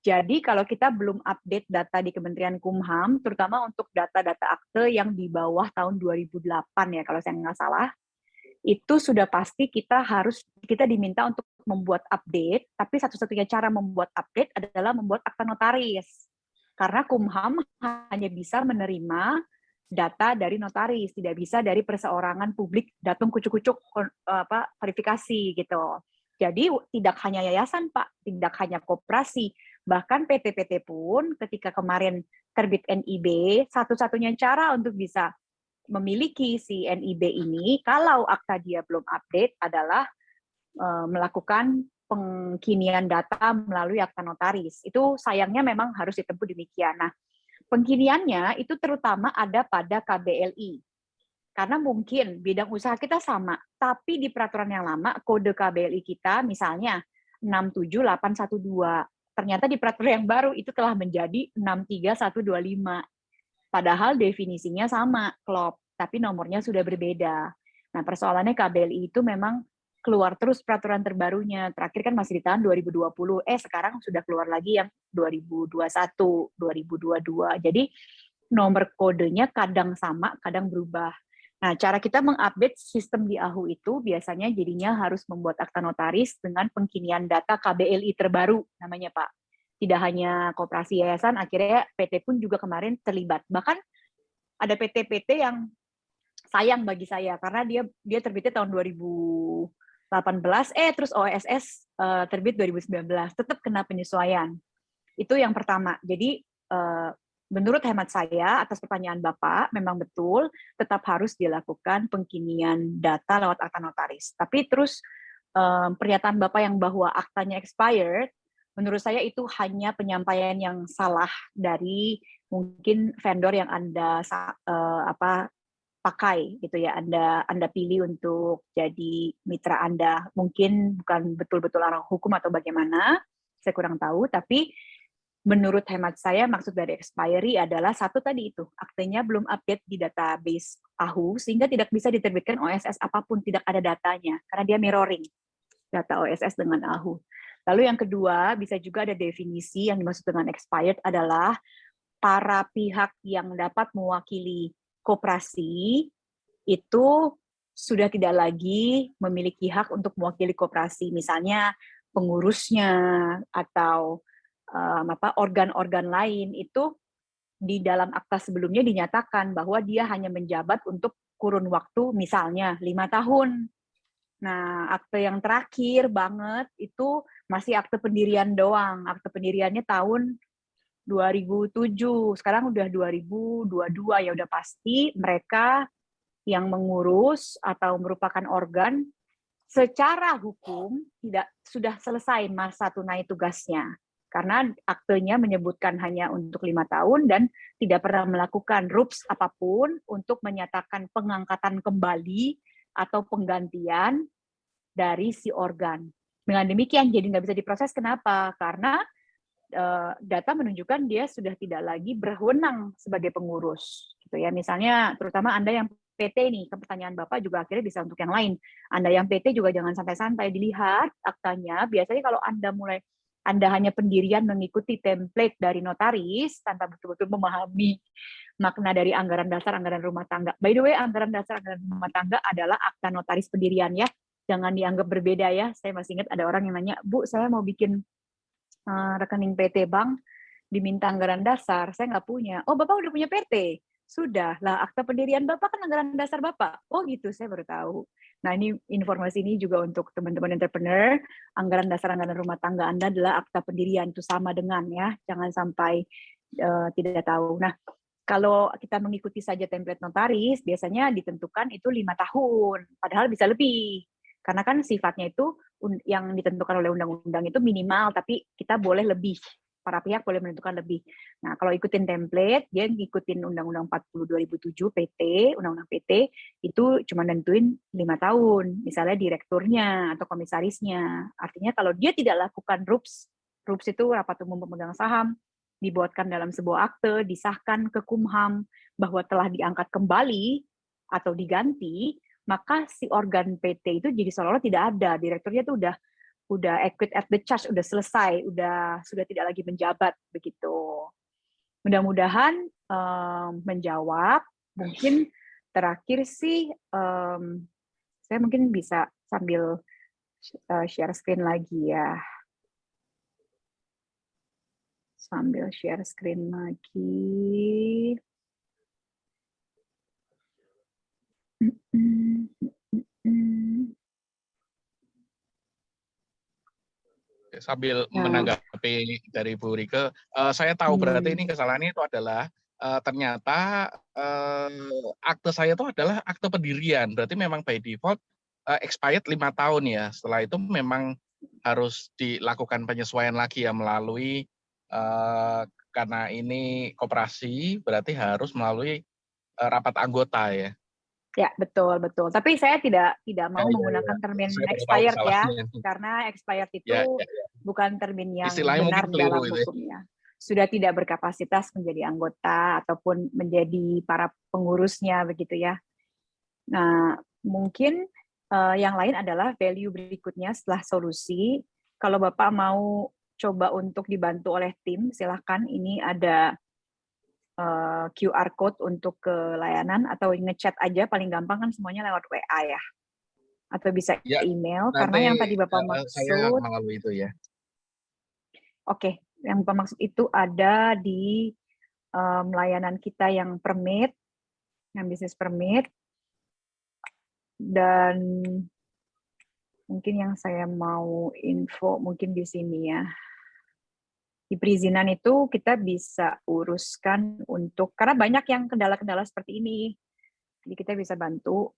Jadi kalau kita belum update data di Kementerian Kumham, terutama untuk data-data akte yang di bawah tahun 2008 ya kalau saya nggak salah, itu sudah pasti kita diminta untuk membuat update, tapi satu-satunya cara membuat update adalah membuat akta notaris. Karena Kumham hanya bisa menerima data dari notaris, tidak bisa dari perseorangan publik datang kucuk-kucuk verifikasi gitu. Jadi tidak hanya yayasan Pak, tidak hanya koperasi, bahkan PT-PT pun ketika kemarin terbit NIB, satu-satunya cara untuk bisa memiliki si NIB ini, kalau akta dia belum update adalah melakukan pengkinian data melalui akta notaris. Itu sayangnya memang harus ditempuh demikian. Nah, pengkiniannya itu terutama ada pada KBLI. Karena mungkin bidang usaha kita sama, tapi di peraturan yang lama, kode KBLI kita misalnya 67812. Ternyata di peraturan yang baru itu telah menjadi 63125. Padahal definisinya sama, klop, tapi nomornya sudah berbeda. Nah, persoalannya KBLI itu memang keluar terus peraturan terbarunya. Terakhir kan masih di tahun 2020. Sekarang sudah keluar lagi yang 2021, 2022. Jadi nomor kodenya kadang sama, kadang berubah. Nah, cara kita mengupdate sistem di AHU itu biasanya jadinya harus membuat akta notaris dengan pengkinian data KBLI terbaru namanya, Pak. Tidak hanya koperasi yayasan, akhirnya PT pun juga kemarin terlibat. Bahkan ada PT-PT yang sayang bagi saya karena dia terbitnya tahun 2000 terus OSS terbit 2019, tetap kena penyesuaian. Itu yang pertama. Jadi menurut hemat saya, atas pertanyaan Bapak, memang betul tetap harus dilakukan pengkinian data lewat akta notaris. Tapi terus pernyataan Bapak yang bahwa aktanya expired, menurut saya itu hanya penyampaian yang salah dari mungkin vendor yang Anda pakai gitu ya, Anda pilih untuk jadi mitra Anda. Mungkin bukan betul-betul orang hukum atau bagaimana, saya kurang tahu, tapi menurut hemat saya maksud dari expiry adalah satu tadi itu, aktenya belum update di database AHU sehingga tidak bisa diterbitkan OSS apapun, tidak ada datanya karena dia mirroring data OSS dengan AHU. Lalu yang kedua, bisa juga ada definisi yang dimaksud dengan expired adalah para pihak yang dapat mewakili koperasi itu sudah tidak lagi memiliki hak untuk mewakili koperasi, misalnya pengurusnya atau organ-organ lain itu di dalam akta sebelumnya dinyatakan bahwa dia hanya menjabat untuk kurun waktu misalnya 5 tahun. Nah, akte yang terakhir banget itu masih akte pendirian doang. Akte pendiriannya tahun 2007, sekarang udah 2022 ya, udah pasti mereka yang mengurus atau merupakan organ secara hukum sudah selesai masa tunai tugasnya karena aktenya menyebutkan hanya untuk 5 tahun dan tidak pernah melakukan rups apapun untuk menyatakan pengangkatan kembali atau penggantian dari si organ. Dengan demikian jadi nggak bisa diproses. Kenapa? Karena data menunjukkan dia sudah tidak lagi berwenang sebagai pengurus, gitu ya. Misalnya, terutama Anda yang PT nih, pertanyaan Bapak juga akhirnya bisa untuk yang lain. Anda yang PT juga jangan santai-santai dilihat aktanya. Biasanya kalau Anda hanya pendirian mengikuti template dari notaris tanpa betul-betul memahami makna dari anggaran dasar, anggaran rumah tangga. By the way, anggaran dasar, anggaran rumah tangga adalah akta notaris pendirian ya. Jangan dianggap berbeda ya. Saya masih ingat ada orang yang nanya, Bu, saya mau bikin rekening PT Bank, diminta anggaran dasar, saya nggak punya. Oh, Bapak udah punya PT? Sudah. Lah, akta pendirian Bapak kan anggaran dasar Bapak. Oh gitu, saya baru tahu. Nah, ini informasi ini juga untuk teman-teman entrepreneur, anggaran dasar anggaran rumah tangga Anda adalah akta pendirian, itu sama dengan ya, jangan sampai tidak tahu. Nah, kalau kita mengikuti saja template notaris, biasanya ditentukan itu 5 tahun, padahal bisa lebih. Karena kan sifatnya itu yang ditentukan oleh undang-undang itu minimal, tapi kita boleh lebih. Para pihak boleh menentukan lebih. Nah, kalau ikutin template, dia ngikutin Undang-Undang 40 2007 PT, Undang-Undang PT, itu cuma nentuin 5 tahun. Misalnya direkturnya atau komisarisnya. Artinya kalau dia tidak lakukan RUPS itu rapat umum pemegang saham, dibuatkan dalam sebuah akte, disahkan ke Kumham bahwa telah diangkat kembali atau diganti, maka si organ PT itu jadi seolah-olah tidak ada, direkturnya itu udah acquit at the charge, udah selesai, sudah tidak lagi menjabat begitu. Mudah-mudahan menjawab. Mungkin terakhir sih saya mungkin bisa sambil share screen lagi ya. Sambil share screen lagi. Sambil menanggapi dari Bu Rike, saya tahu berarti ini kesalahannya itu adalah ternyata akte saya itu adalah akte pendirian, berarti memang by default expired 5 tahun ya. Setelah itu memang harus dilakukan penyesuaian lagi ya melalui karena ini koperasi, berarti harus melalui rapat anggota ya. Ya, betul. Tapi saya tidak mau menggunakan termin expired ya, karena expired itu bukan termin yang benar dalam hukumnya. Sudah tidak berkapasitas menjadi anggota ataupun menjadi para pengurusnya begitu ya. Nah, mungkin yang lain adalah value berikutnya setelah solusi. Kalau Bapak mau coba untuk dibantu oleh tim, silahkan. Ini ada QR code untuk ke layanan atau ngechat aja, paling gampang kan semuanya lewat WA ya, atau bisa email karena yang tadi Bapak maksud saya melalui itu ya. Oke, yang Bapak maksud itu ada di layanan kita yang permit, yang bisnis permit, dan Mungkin yang saya mau info mungkin di sini ya. Di perizinan itu kita bisa uruskan untuk, karena banyak yang kendala-kendala seperti ini. Jadi kita bisa bantu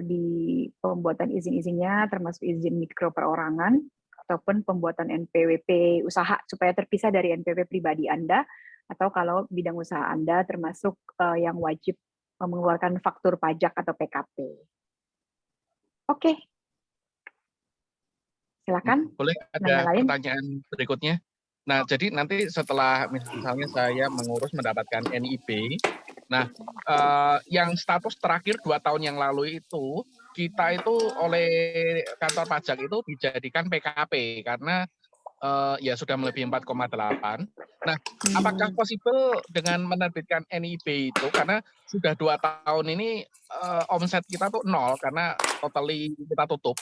di pembuatan izin-izinnya, termasuk izin mikro perorangan, ataupun pembuatan NPWP usaha supaya terpisah dari NPWP pribadi Anda, atau kalau bidang usaha Anda termasuk yang wajib mengeluarkan faktur pajak atau PKP. Oke. Silakan. Boleh ada pertanyaan berikutnya? Nah, jadi nanti setelah misalnya saya mengurus mendapatkan NIB, nah yang status terakhir 2 tahun yang lalu itu, kita itu oleh kantor pajak itu dijadikan PKP karena ya sudah melebihi 4,8. Nah, apakah possible dengan menerbitkan NIB itu karena sudah 2 tahun ini omset kita tuh 0 karena totally kita tutup.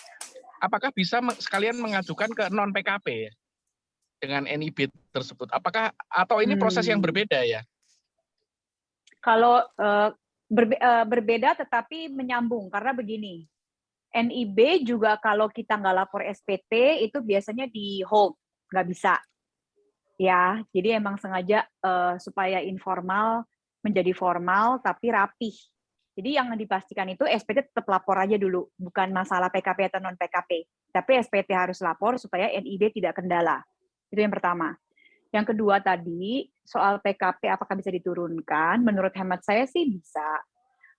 Apakah bisa sekalian mengajukan ke non PKP ya? Dengan NIB tersebut. Apakah atau ini proses yang berbeda ya? Kalau berbeda tetapi menyambung karena begini. NIB juga kalau kita nggak lapor SPT itu biasanya di hold, nggak bisa. Ya, jadi emang sengaja supaya informal menjadi formal tapi rapih. Jadi yang dipastikan itu SPT tetap lapor aja dulu, bukan masalah PKP atau non PKP. Tapi SPT harus lapor supaya NIB tidak kendala. Itu yang pertama. Yang kedua tadi, soal PKP apakah bisa diturunkan? Menurut hemat saya sih bisa.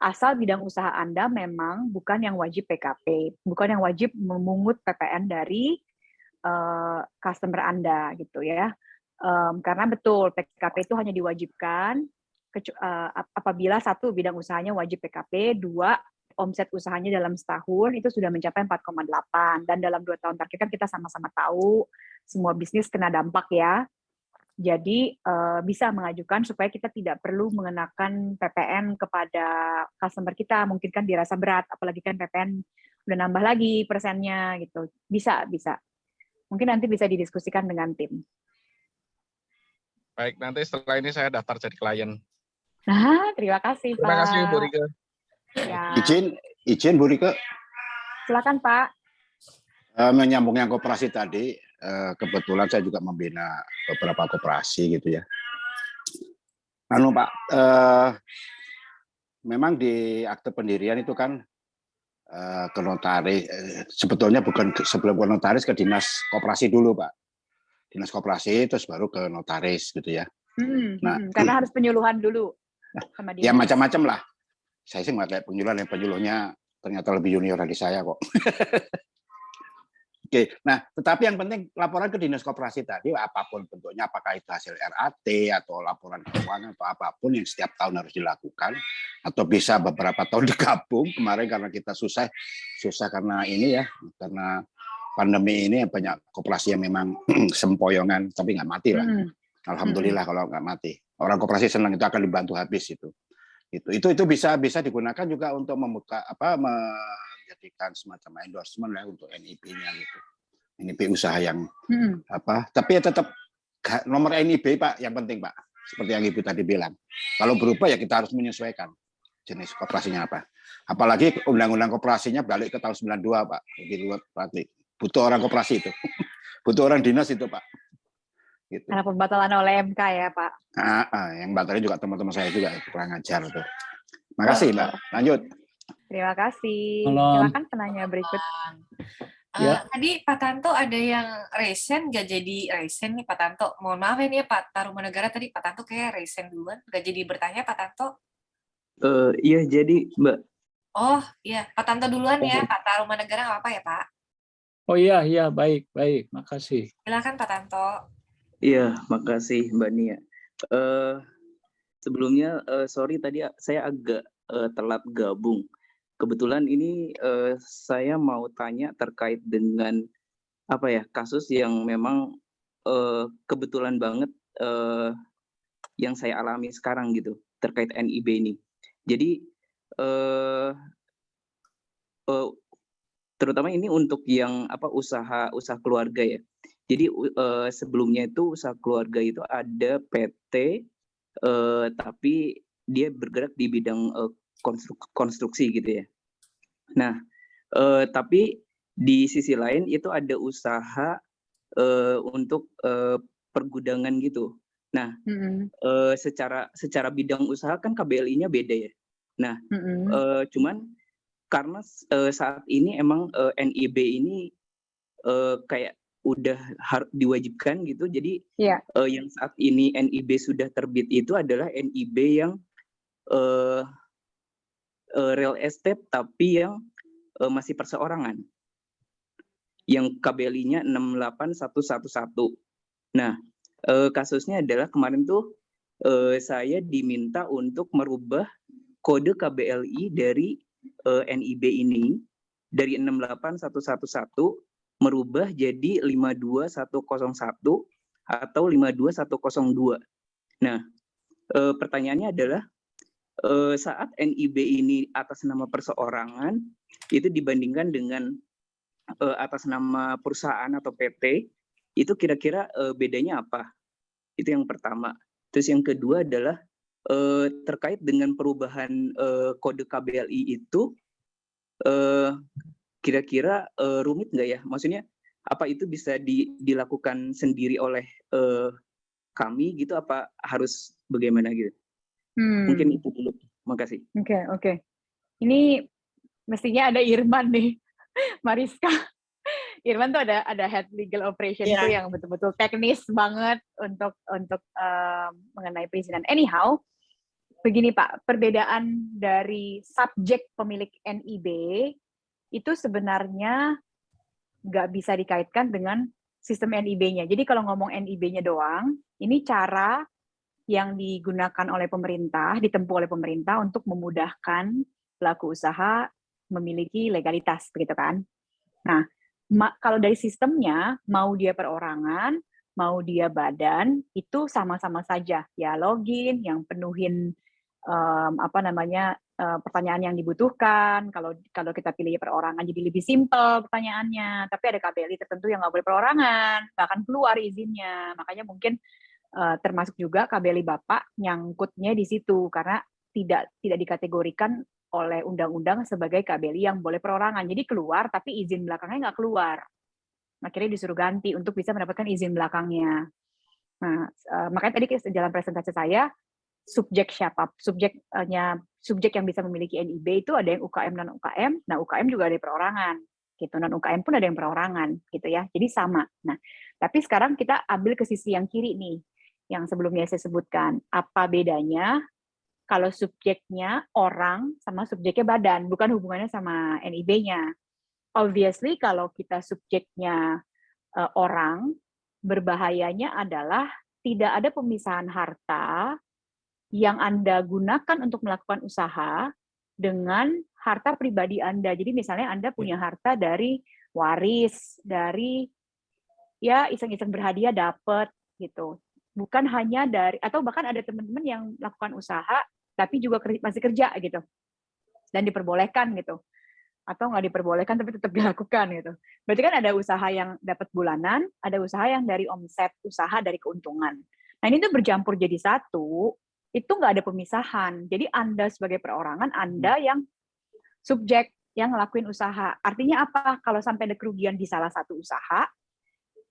Asal bidang usaha Anda memang bukan yang wajib PKP, bukan yang wajib memungut PPN dari customer Anda gitu ya. Karena betul PKP itu hanya diwajibkan apabila satu bidang usahanya wajib PKP, dua omset usahanya dalam setahun itu sudah mencapai 4,8 dan dalam 2 tahun terakhir kan kita sama-sama tahu semua bisnis kena dampak ya. Jadi bisa mengajukan supaya kita tidak perlu mengenakan PPN kepada customer kita, mungkin kan dirasa berat, apalagi kan PPN udah nambah lagi persennya gitu. Bisa. Mungkin nanti bisa didiskusikan dengan tim. Baik, nanti setelah ini saya daftar jadi klien. Nah, terima kasih Pak. Terima kasih Bu Rike. Ya. Izin Bu Rike. Silakan Pak. Menyambung yang koperasi tadi, kebetulan saya juga membina beberapa koperasi gitu ya. Pak, memang di akte pendirian itu kan ke notaris, sebetulnya bukan sebelum ke notaris ke dinas koperasi dulu Pak. Dinas koperasi terus baru ke notaris gitu ya. Karena harus penyuluhan dulu sama dinas. Ya macam-macam lah. Saya sih nggak kayak penyuluhan, yang penyuluhnya ternyata lebih junior dari saya kok. Oke, nah tetapi yang penting laporan ke dinas koperasi tadi apapun bentuknya, apakah itu hasil RAT atau laporan keuangan atau apapun yang setiap tahun harus dilakukan atau bisa beberapa tahun digabung. Kemarin karena kita susah karena ini ya, karena pandemi ini banyak koperasi yang memang sempoyongan tapi nggak mati lah. Alhamdulillah kalau nggak mati. Orang koperasi senang, itu akan dibantu habis itu. Itu bisa digunakan juga untuk menjadikan semacam endorsement ya untuk NIB-nya gitu. NIB usaha yang tapi ya tetap nomor NIB Pak yang penting Pak. Seperti yang Ibu tadi bilang. Kalau berubah ya kita harus menyesuaikan jenis koperasinya apa. Apalagi undang-undang koperasinya balik ke tahun 92 Pak. Begitu berarti butuh orang koperasi itu. Butuh orang dinas itu Pak. Gitu. Karena pembatalan oleh MK ya Pak. Yang batalnya juga teman-teman saya juga kurang ajar tuh. Makasih Mbak. Lanjut. Terima kasih. Malam. Silakan penanya berikut. Ya. Tadi Pak Tanto ada yang resen, nggak jadi resen nih Pak Tanto. Mohon maaf ya nih ya Pak Tarumanegara, tadi Pak Tanto kayak resen duluan, nggak jadi bertanya Pak Tanto. Iya jadi Mbak. Oh iya, Pak Tanto duluan ya, Pak Tarumanegara nggak apa-apa ya Pak. Oh iya baik, makasih. Silakan Pak Tanto. Iya, makasih Mbak Nia. Sebelumnya sorry tadi saya agak telat gabung. Kebetulan ini saya mau tanya terkait dengan kasus yang memang kebetulan banget yang saya alami sekarang gitu terkait NIB ini. Jadi terutama ini untuk yang usaha keluarga ya. Jadi sebelumnya itu usaha keluarga itu ada PT tapi dia bergerak di bidang konstruksi gitu ya. Nah, tapi di sisi lain itu ada usaha untuk pergudangan gitu. Nah, secara bidang usaha kan KBLI-nya beda ya. Nah, cuman karena saat ini emang NIB ini kayak udah diwajibkan gitu. Jadi yang saat ini NIB sudah terbit itu adalah NIB yang real estate tapi yang masih perseorangan. Yang KBLI-nya 68111. Nah, kasusnya adalah kemarin tuh saya diminta untuk merubah kode KBLI dari NIB ini dari 68111 merubah jadi 52101 atau 52102. Nah, pertanyaannya adalah saat NIB ini atas nama perseorangan itu dibandingkan dengan atas nama perusahaan atau PT, itu kira-kira bedanya apa? Itu yang pertama. Terus yang kedua adalah terkait dengan perubahan kode KBLI itu, kira-kira rumit nggak ya? Maksudnya apa itu bisa dilakukan sendiri oleh kami gitu? Apa harus bagaimana gitu? Mungkin itu dulu. Makasih. Oke. Ini mestinya ada Irman nih. Mariska, Irman tuh ada head legal operation tuh yang betul-betul teknis banget untuk mengenai perizinan. Anyhow, begini Pak, perbedaan dari subjek pemilik NIB itu sebenarnya nggak bisa dikaitkan dengan sistem NIB-nya. Jadi kalau ngomong NIB-nya doang, ini cara yang digunakan oleh pemerintah, ditempuh oleh pemerintah untuk memudahkan pelaku usaha memiliki legalitas, begitu kan? Nah, kalau dari sistemnya, mau dia perorangan, mau dia badan, itu sama-sama saja. Ya login, yang penuhin pertanyaan yang dibutuhkan. Kalau kita pilih perorangan jadi lebih simpel pertanyaannya. Tapi ada KBLI tertentu yang nggak boleh perorangan, nggak akan keluar izinnya. Makanya mungkin termasuk juga KBLI Bapak nyangkutnya di situ karena tidak dikategorikan oleh undang-undang sebagai KBLI yang boleh perorangan. Jadi keluar, tapi izin belakangnya nggak keluar. Akhirnya disuruh ganti untuk bisa mendapatkan izin belakangnya. Nah, makanya tadi dalam presentasi saya, subjek yang bisa memiliki NIB itu ada yang UKM dan UKM. Nah, UKM juga ada perorangan. Gitu. Non UKM pun ada yang perorangan. Gitu ya. Jadi sama. Nah, tapi sekarang kita ambil ke sisi yang kiri nih. Yang sebelumnya saya sebutkan. Apa bedanya kalau subjeknya orang sama subjeknya badan, bukan hubungannya sama NIB-nya. Obviously kalau kita subjeknya orang, berbahayanya adalah tidak ada pemisahan harta yang Anda gunakan untuk melakukan usaha dengan harta pribadi Anda. Jadi misalnya Anda punya harta dari waris, dari ya iseng-iseng berhadiah dapat gitu. Bukan hanya dari, atau bahkan ada teman-teman yang melakukan usaha tapi juga masih kerja gitu dan diperbolehkan gitu, atau nggak diperbolehkan tapi tetap dilakukan gitu. Berarti kan ada usaha yang dapat bulanan, ada usaha yang dari omset usaha, dari keuntungan. Nah ini tuh bercampur jadi satu, itu nggak ada pemisahan. Jadi Anda sebagai perorangan, Anda yang subjek yang ngelakuin usaha. Artinya apa? Kalau sampai ada kerugian di salah satu usaha,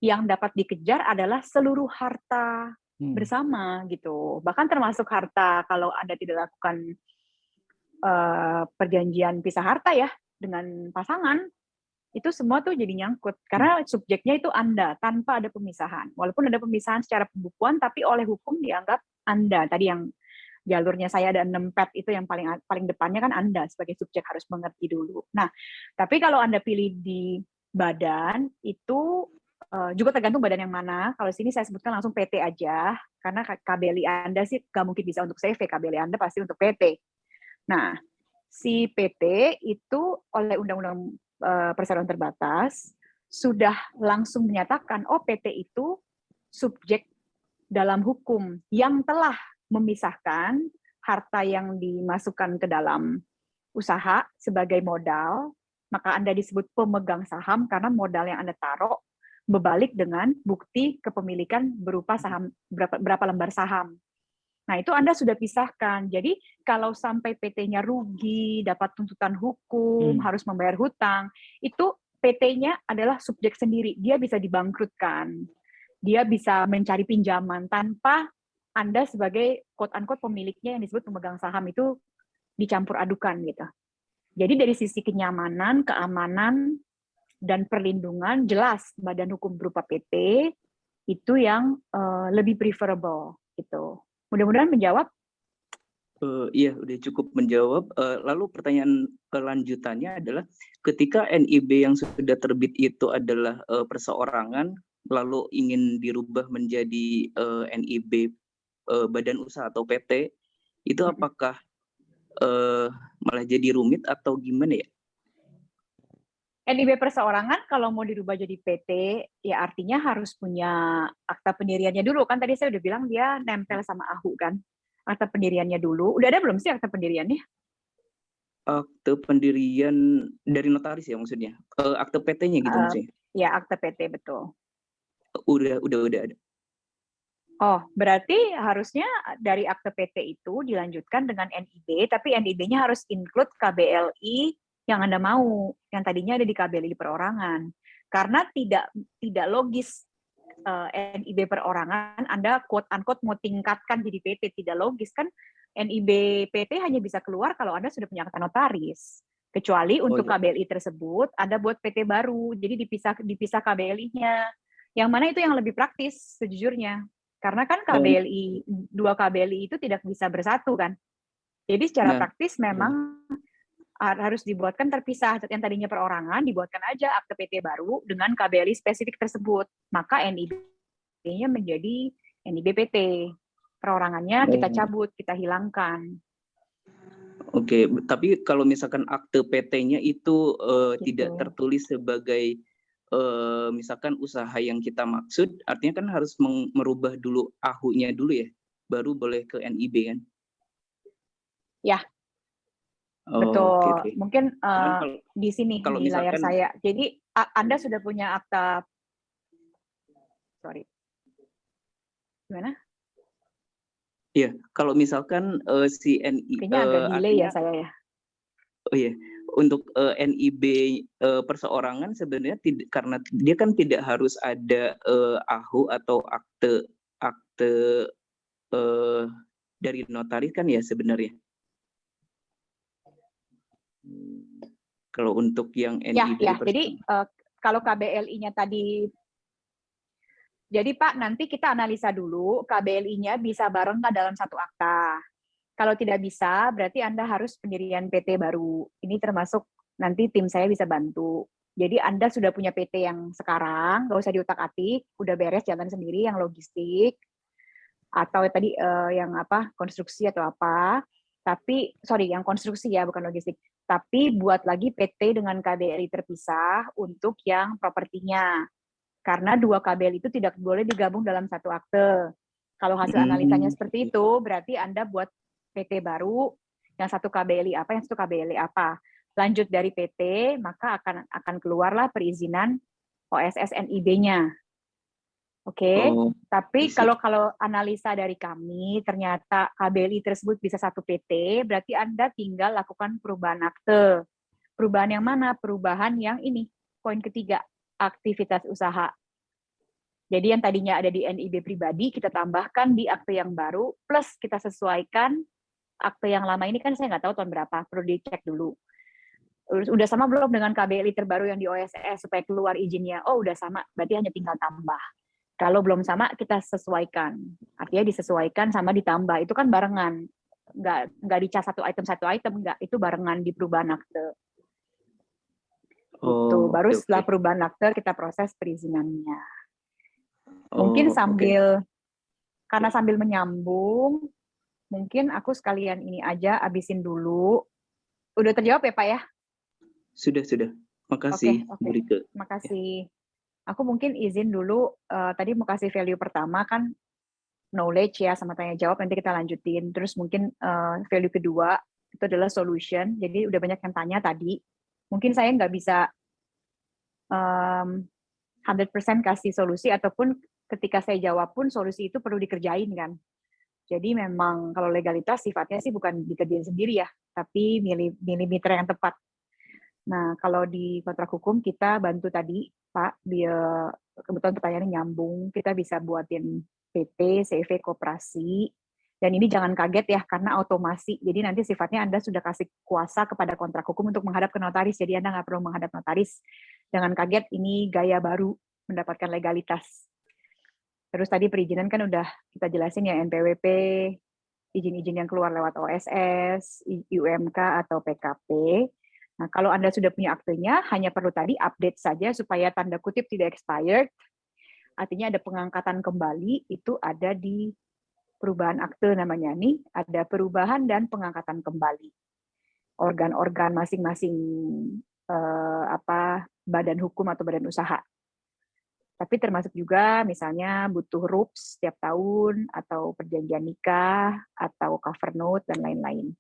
yang dapat dikejar adalah seluruh harta bersama gitu. Bahkan termasuk harta kalau Anda tidak lakukan perjanjian pisah harta ya dengan pasangan, itu semua tuh jadi nyangkut karena subjeknya itu Anda tanpa ada pemisahan. Walaupun ada pemisahan secara pembukuan, tapi oleh hukum dianggap Anda. Tadi yang jalurnya saya ada 6 pet itu yang paling depannya kan Anda sebagai subjek harus mengerti dulu. Nah, tapi kalau Anda pilih di badan itu juga tergantung badan yang mana. Kalau sini saya sebutkan langsung PT aja, karena KBLI Anda sih nggak mungkin bisa untuk CV, KBLI Anda pasti untuk PT. Nah, si PT itu oleh Undang-Undang Perseroan Terbatas sudah langsung menyatakan, oh PT itu subjek dalam hukum yang telah memisahkan harta yang dimasukkan ke dalam usaha sebagai modal, maka Anda disebut pemegang saham karena modal yang Anda taruh berbalik dengan bukti kepemilikan berupa saham berapa lembar saham. Nah, itu Anda sudah pisahkan. Jadi, kalau sampai PT-nya rugi, dapat tuntutan hukum, harus membayar hutang, itu PT-nya adalah subjek sendiri, dia bisa dibangkrutkan, dia bisa mencari pinjaman tanpa Anda sebagai quote-unquote pemiliknya yang disebut pemegang saham itu dicampur adukan gitu. Jadi dari sisi kenyamanan, keamanan, dan perlindungan, jelas badan hukum berupa PT itu yang lebih preferable gitu. Mudah-mudahan menjawab. Iya, udah cukup menjawab. Lalu pertanyaan kelanjutannya adalah, ketika NIB yang sudah terbit itu adalah perseorangan, lalu ingin dirubah menjadi NIB badan usaha atau PT, itu apakah malah jadi rumit atau gimana ya? NIB perseorangan kalau mau dirubah jadi PT, ya artinya harus punya akta pendiriannya dulu. Kan tadi saya udah bilang dia nempel sama AHU kan. Akta pendiriannya dulu. Udah ada belum sih akta pendiriannya? Akte pendirian dari notaris ya maksudnya? Akte PT-nya gitu maksudnya? Ya, akte PT, betul. Udah ada. Oh, berarti harusnya dari akte PT itu dilanjutkan dengan NIB, tapi NIB-nya harus include KBLI yang Anda mau, yang tadinya ada di KBLI perorangan. Karena tidak logis NIB perorangan Anda quote-unquote mau tingkatkan jadi PT, tidak logis kan. NIB PT hanya bisa keluar kalau Anda sudah punya akta notaris. Kecuali untuk KBLI tersebut Anda buat PT baru, jadi dipisah KBLI-nya. Yang mana itu yang lebih praktis sejujurnya. Karena kan KBLI, dua KBLI itu tidak bisa bersatu kan. Jadi secara praktis memang harus dibuatkan terpisah. Yang tadinya perorangan, dibuatkan aja akte PT baru dengan KBLI spesifik tersebut. Maka NIB-nya menjadi NIB PT. Perorangannya kita cabut, kita hilangkan. Oke, tapi kalau misalkan akte PT-nya itu tidak tertulis sebagai misalkan usaha yang kita maksud, artinya kan harus merubah dulu AHU-nya dulu ya, baru boleh ke NIB kan? Ya, betul. Okay. Mungkin di sini kalau di misalkan, layar saya. Jadi Anda sudah punya akta, gimana? Iya, kalau misalkan si NIB, kayaknya agak delay ya saya ya. Oh iya, untuk NIB perseorangan sebenarnya karena dia kan tidak harus ada AHU atau akte dari notaris kan ya sebenarnya. Kalau untuk yang NIB jadi kalau KBLI-nya tadi, jadi Pak nanti kita analisa dulu KBLI-nya bisa bareng nggak dalam satu akta. Kalau tidak bisa, berarti Anda harus pendirian PT baru. Ini termasuk nanti tim saya bisa bantu. Jadi Anda sudah punya PT yang sekarang, nggak usah diutak-atik, udah beres jalan sendiri yang logistik, atau tadi yang konstruksi atau apa. Tapi, yang konstruksi ya, bukan logistik. Tapi buat lagi PT dengan KBLI terpisah untuk yang propertinya. Karena dua KBLI itu tidak boleh digabung dalam satu akte. Kalau hasil analisanya seperti itu, berarti Anda buat PT baru, yang satu KBLI apa, yang satu KBLI apa. Lanjut dari PT, maka akan keluarlah perizinan OSS NIB-nya. Oke. Tapi kalau analisa dari kami, ternyata KBLI tersebut bisa satu PT, berarti Anda tinggal lakukan perubahan akte. Perubahan yang mana? Perubahan yang ini, poin ketiga, aktivitas usaha. Jadi yang tadinya ada di NIB pribadi, kita tambahkan di akte yang baru, plus kita sesuaikan akte yang lama ini, kan saya nggak tahu tahun berapa, perlu dicek dulu. Udah sama belum dengan KBLI terbaru yang di OSS, supaya keluar izinnya? Oh, udah sama, berarti hanya tinggal tambah. Kalau belum sama, kita sesuaikan. Artinya disesuaikan sama ditambah, itu kan barengan. Nggak dicas satu item, nggak, itu barengan di perubahan akte. Baru setelah perubahan akte, kita proses perizinannya. Mungkin karena sambil menyambung, mungkin aku sekalian ini aja abisin dulu. Udah terjawab ya Pak ya? Sudah. Makasih. Okay. Makasih. Aku mungkin izin dulu, tadi mau kasih value pertama kan knowledge ya, sama tanya jawab, nanti kita lanjutin. Terus mungkin value kedua itu adalah solution. Jadi udah banyak yang tanya tadi. Mungkin saya nggak bisa 100% kasih solusi, ataupun ketika saya jawab pun solusi itu perlu dikerjain kan. Jadi memang kalau legalitas sifatnya sih bukan dikerjain sendiri ya, tapi milimeter yang tepat. Nah, kalau di kontrak hukum kita bantu tadi, Pak, biar kebetulan pertanyaannya nyambung, kita bisa buatin PT, CV, koperasi, dan ini jangan kaget ya, karena otomasi. Jadi nanti sifatnya Anda sudah kasih kuasa kepada kontrak hukum untuk menghadap ke notaris, jadi Anda nggak perlu menghadap notaris. Jangan kaget, ini gaya baru mendapatkan legalitas. Terus tadi perizinan kan udah kita jelasin ya, NPWP, izin-izin yang keluar lewat OSS, UMK atau PKP. Nah, kalau Anda sudah punya aktenya, hanya perlu tadi update saja supaya tanda kutip tidak expired. Artinya ada pengangkatan kembali, itu ada di perubahan akte namanya nih, ada perubahan dan pengangkatan kembali. Organ-organ masing-masing badan hukum atau badan usaha. Tapi termasuk juga misalnya butuh RUPS setiap tahun, atau perjanjian nikah, atau cover note, dan lain-lain.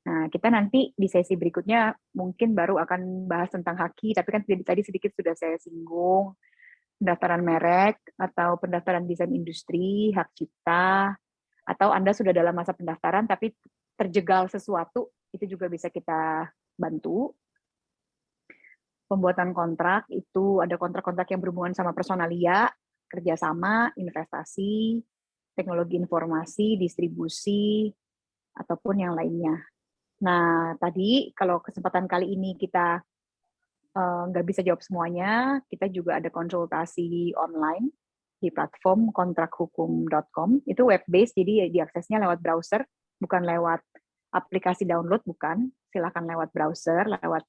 Nah, kita nanti di sesi berikutnya mungkin baru akan bahas tentang haki, tapi kan tadi sedikit sudah saya singgung, pendaftaran merek, atau pendaftaran desain industri, hak cipta, atau Anda sudah dalam masa pendaftaran tapi terjegal sesuatu, itu juga bisa kita bantu. Pembuatan kontrak, itu ada kontrak-kontrak yang berhubungan sama personalia, kerjasama, investasi, teknologi informasi, distribusi, ataupun yang lainnya. Nah, tadi kalau kesempatan kali ini kita nggak bisa jawab semuanya, kita juga ada konsultasi online di platform kontrakhukum.com. Itu web-based, jadi diaksesnya lewat browser, bukan lewat aplikasi download, bukan. Silakan lewat browser, lewat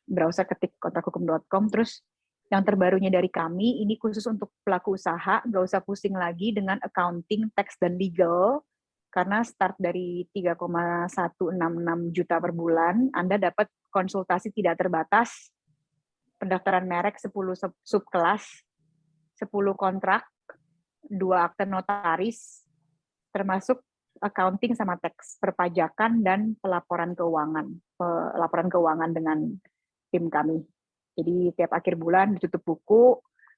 browser ketik kontrakhukum.com. Terus yang terbarunya dari kami, ini khusus untuk pelaku usaha, nggak usah pusing lagi dengan accounting, tax, dan legal, karena start dari 3,166 juta per bulan, Anda dapat konsultasi tidak terbatas, pendaftaran merek 10 subkelas, 10 kontrak, 2 akte notaris, termasuk accounting sama tax, perpajakan, dan pelaporan keuangan dengan tim kami. Jadi tiap akhir bulan ditutup buku,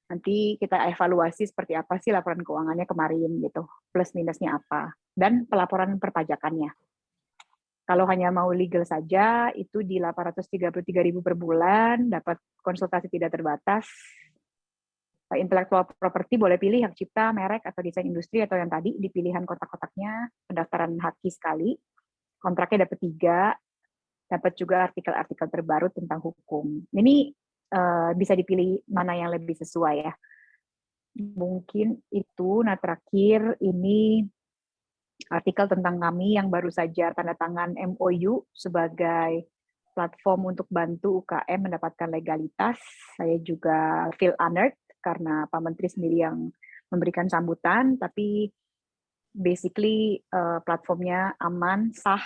nanti kita evaluasi seperti apa sih laporan keuangannya kemarin gitu, plus minusnya apa, dan pelaporan perpajakannya. Kalau hanya mau legal saja, itu di 833.000 per bulan, dapat konsultasi tidak terbatas. Intellectual property boleh pilih hak cipta, merek, atau desain industri, atau yang tadi di pilihan kotak-kotaknya, pendaftaran haki sekali, kontraknya dapat 3, dapat juga artikel-artikel terbaru tentang hukum. Ini bisa dipilih mana yang lebih sesuai ya. Mungkin itu. Nah, terakhir ini artikel tentang kami yang baru saja tanda tangan MOU sebagai platform untuk bantu UKM mendapatkan legalitas. Saya juga feel honored karena Pak Menteri sendiri yang memberikan sambutan, tapi basically platformnya aman, sah.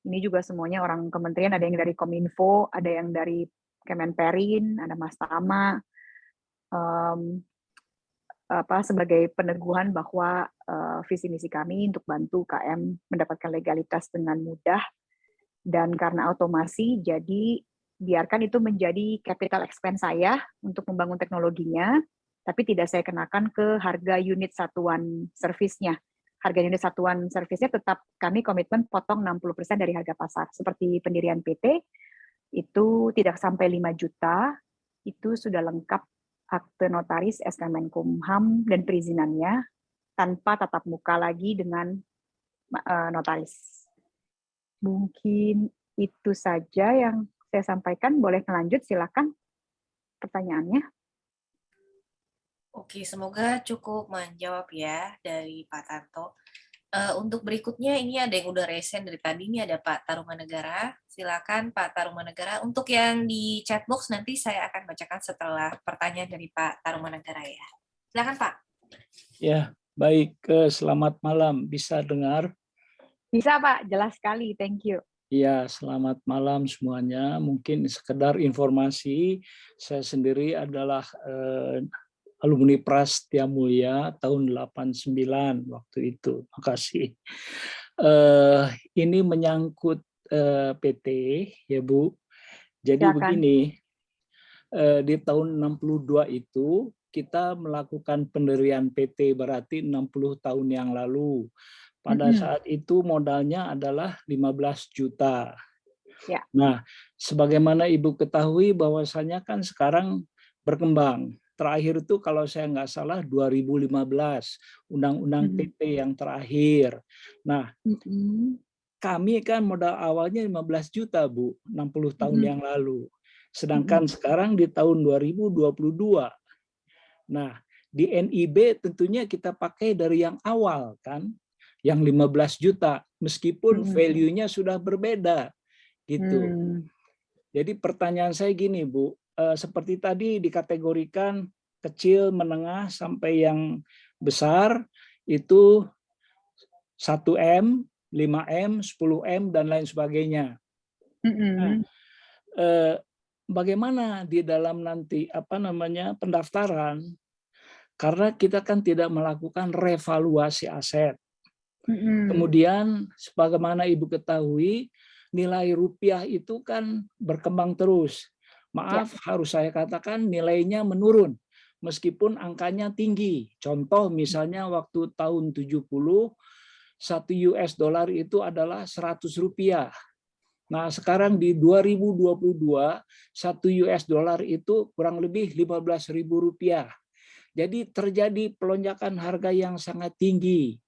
Ini juga semuanya orang kementerian, ada yang dari Kominfo, ada yang dari Kemenperin, ada Mas Tama, sebagai peneguhan bahwa visi misi kami untuk bantu UKM mendapatkan legalitas dengan mudah, dan karena otomasi, jadi biarkan itu menjadi capital expense saya untuk membangun teknologinya, tapi tidak saya kenakan ke harga unit satuan servisnya. Harga unit satuan servisnya tetap kami komitmen potong 60% dari harga pasar. Seperti pendirian PT, itu tidak sampai 5 juta, itu sudah lengkap akte notaris, SK Menkumham, dan perizinannya, tanpa tatap muka lagi dengan notaris. Mungkin itu saja yang saya sampaikan. Boleh lanjut, silakan pertanyaannya. Oke, semoga cukup menjawab ya dari Pak Tanto. Untuk berikutnya ini ada yang udah resen dari tadi, ini ada Pak Tarumanegara. Silakan Pak Tarumanegara. Untuk yang di chat box nanti saya akan bacakan setelah pertanyaan dari Pak Tarumanegara ya. Silakan Pak. Ya, baik. Selamat malam. Bisa dengar? Bisa Pak, jelas sekali. Thank you. Ya, selamat malam semuanya. Mungkin sekedar informasi, saya sendiri adalah alumni Prasetya Mulia tahun 89 waktu itu. Makasih. Ini menyangkut PT, ya Bu. Jadi silakan. Begini, di tahun 62 itu kita melakukan pendirian PT, berarti 60 tahun yang lalu. Pada saat itu modalnya adalah 15 juta. Ya. Nah, sebagaimana Ibu ketahui bahwasanya kan sekarang berkembang. Terakhir itu kalau saya nggak salah 2015, Undang-Undang PT yang terakhir. Nah, kami kan modal awalnya 15 juta, Bu, 60 tahun yang lalu. Sedangkan sekarang di tahun 2022. Nah, di NIB tentunya kita pakai dari yang awal kan, yang 15 juta, meskipun value-nya sudah berbeda gitu. Jadi pertanyaan saya gini, Bu, seperti tadi dikategorikan kecil, menengah sampai yang besar itu 1M, 5M, 10M dan lain sebagainya. Nah, bagaimana di dalam nanti pendaftaran, karena kita kan tidak melakukan revaluasi aset. Kemudian sebagaimana Ibu ketahui, nilai rupiah itu kan berkembang terus. Maaf, harus saya katakan nilainya menurun meskipun angkanya tinggi. Contoh misalnya waktu tahun 70 1 US dollar itu adalah 100 rupiah. Nah, sekarang di 2022 1 US dollar itu kurang lebih 15.000 rupiah. Jadi terjadi pelonjakan harga yang sangat tinggi.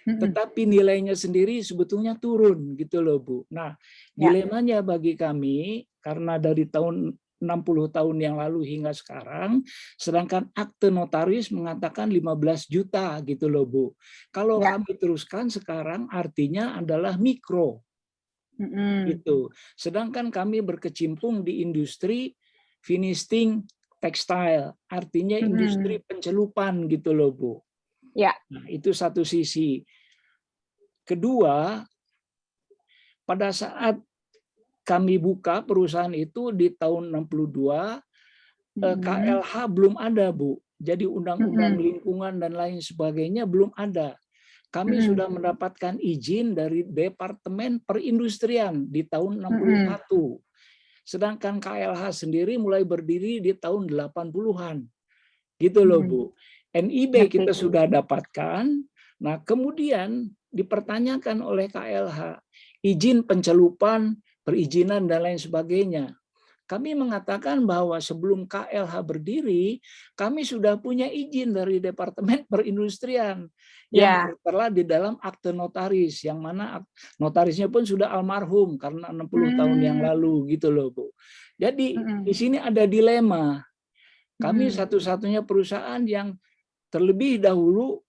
Tetapi nilainya sendiri sebetulnya turun gitu loh, Bu. Nah, dilemanya bagi kami karena dari tahun 60 tahun yang lalu hingga sekarang, sedangkan akte notaris mengatakan 15 juta gitu loh, Bu. Kalau kami teruskan sekarang artinya adalah mikro. Gitu. Sedangkan kami berkecimpung di industri finishing tekstil, artinya industri pencelupan gitu loh, Bu. Nah, itu satu sisi. Kedua, pada saat kami buka perusahaan itu di tahun 62, KLH belum ada, Bu. Jadi undang-undang lingkungan dan lain sebagainya belum ada. Kami sudah mendapatkan izin dari Departemen Perindustrian di tahun 61. Sedangkan KLH sendiri mulai berdiri di tahun 80-an. Gitu loh, Bu. NIB kita sudah dapatkan. Nah, kemudian dipertanyakan oleh KLH izin pencelupan, perizinan dan lain sebagainya. Kami mengatakan bahwa sebelum KLH berdiri, kami sudah punya izin dari Departemen Perindustrian yang tertera di dalam akte notaris, yang mana notarisnya pun sudah almarhum karena 60 tahun yang lalu gitu loh, Bu. Jadi di sini ada dilema. Kami satu-satunya perusahaan yang terlebih dahulu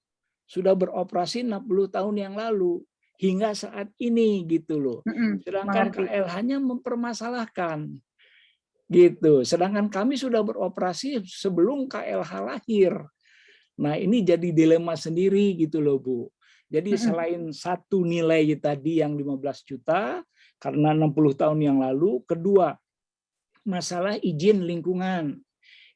sudah beroperasi 60 tahun yang lalu hingga saat ini gitu loh. Sedangkan KLH-nya mempermasalahkan gitu. Sedangkan kami sudah beroperasi sebelum KLH lahir. Nah, ini jadi dilema sendiri gitu loh, Bu. Jadi selain satu nilai tadi yang 15 juta karena 60 tahun yang lalu, kedua masalah izin lingkungan.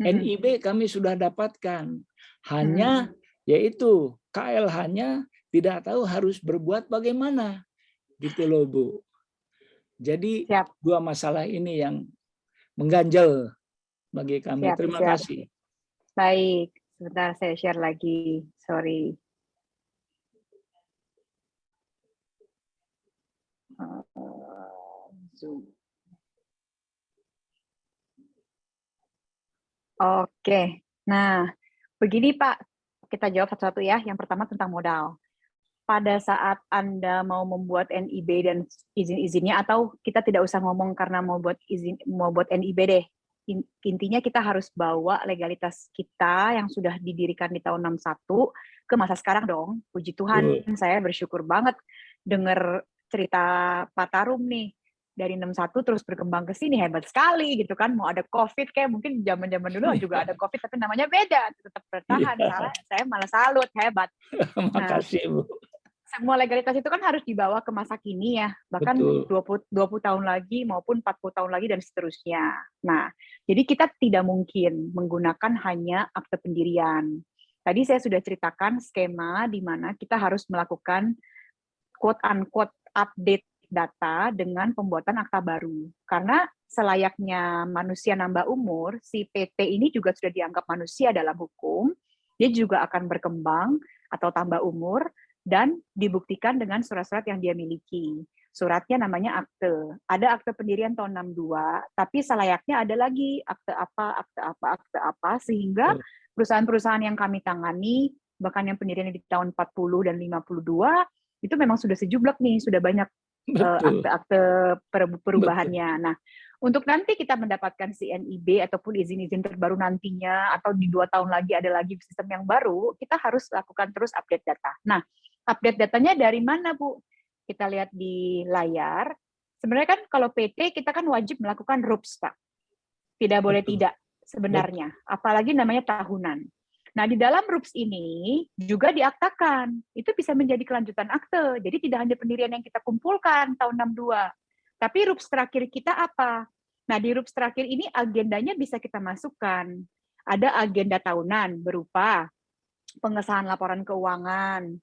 NIB kami sudah dapatkan. Hanya yaitu KLH-nya tidak tahu harus berbuat bagaimana. Gitu loh, Bu. Jadi dua masalah ini yang mengganjal bagi kami. Terima kasih. Baik, sebentar saya share lagi. Sorry. Zoom. Oke, nah begini Pak, kita jawab satu-satu ya. Yang pertama tentang modal. Pada saat Anda mau membuat NIB dan izin-izinnya, atau kita tidak usah ngomong karena mau buat NIB deh. Intinya kita harus bawa legalitas kita yang sudah didirikan di tahun 61 ke masa sekarang dong. Puji Tuhan, saya bersyukur banget dengar cerita Pak Tarum nih. Dari 61 terus berkembang ke sini, hebat sekali gitu kan. Mau ada COVID kayak mungkin zaman-zaman dulu juga ada COVID tapi namanya beda, tetap bertahan. Saya malah salut, hebat. Makasih, Bu. Semua legalitas itu kan harus dibawa ke masa kini ya, bahkan 20 tahun lagi maupun 40 tahun lagi dan seterusnya. Nah, jadi kita tidak mungkin menggunakan hanya akte pendirian. Tadi saya sudah ceritakan skema di mana kita harus melakukan quote-unquote update data dengan pembuatan akta baru. Karena selayaknya manusia nambah umur, si PT ini juga sudah dianggap manusia dalam hukum, dia juga akan berkembang atau tambah umur, dan dibuktikan dengan surat-surat yang dia miliki. Suratnya namanya akte. Ada akte pendirian tahun 62, tapi selayaknya ada lagi akte apa, sehingga perusahaan-perusahaan yang kami tangani, bahkan yang pendiriannya di tahun 40 dan 52, itu memang sudah sejublek nih, sudah banyak akte-akte perubahannya. Nah, untuk nanti kita mendapatkan CNIB ataupun izin-izin terbaru nantinya, atau di 2 tahun lagi ada lagi sistem yang baru, kita harus lakukan terus update data. Nah, update datanya dari mana, Bu? Kita lihat di layar. Sebenarnya kan kalau PT kita kan wajib melakukan RUPS, Pak. Tidak boleh tidak sebenarnya, apalagi namanya tahunan. Nah, di dalam RUPS ini juga diaktakan. Itu bisa menjadi kelanjutan akte. Jadi tidak hanya pendirian yang kita kumpulkan tahun 62. Tapi RUPS terakhir kita apa? Nah, di RUPS terakhir ini agendanya bisa kita masukkan. Ada agenda tahunan berupa pengesahan laporan keuangan,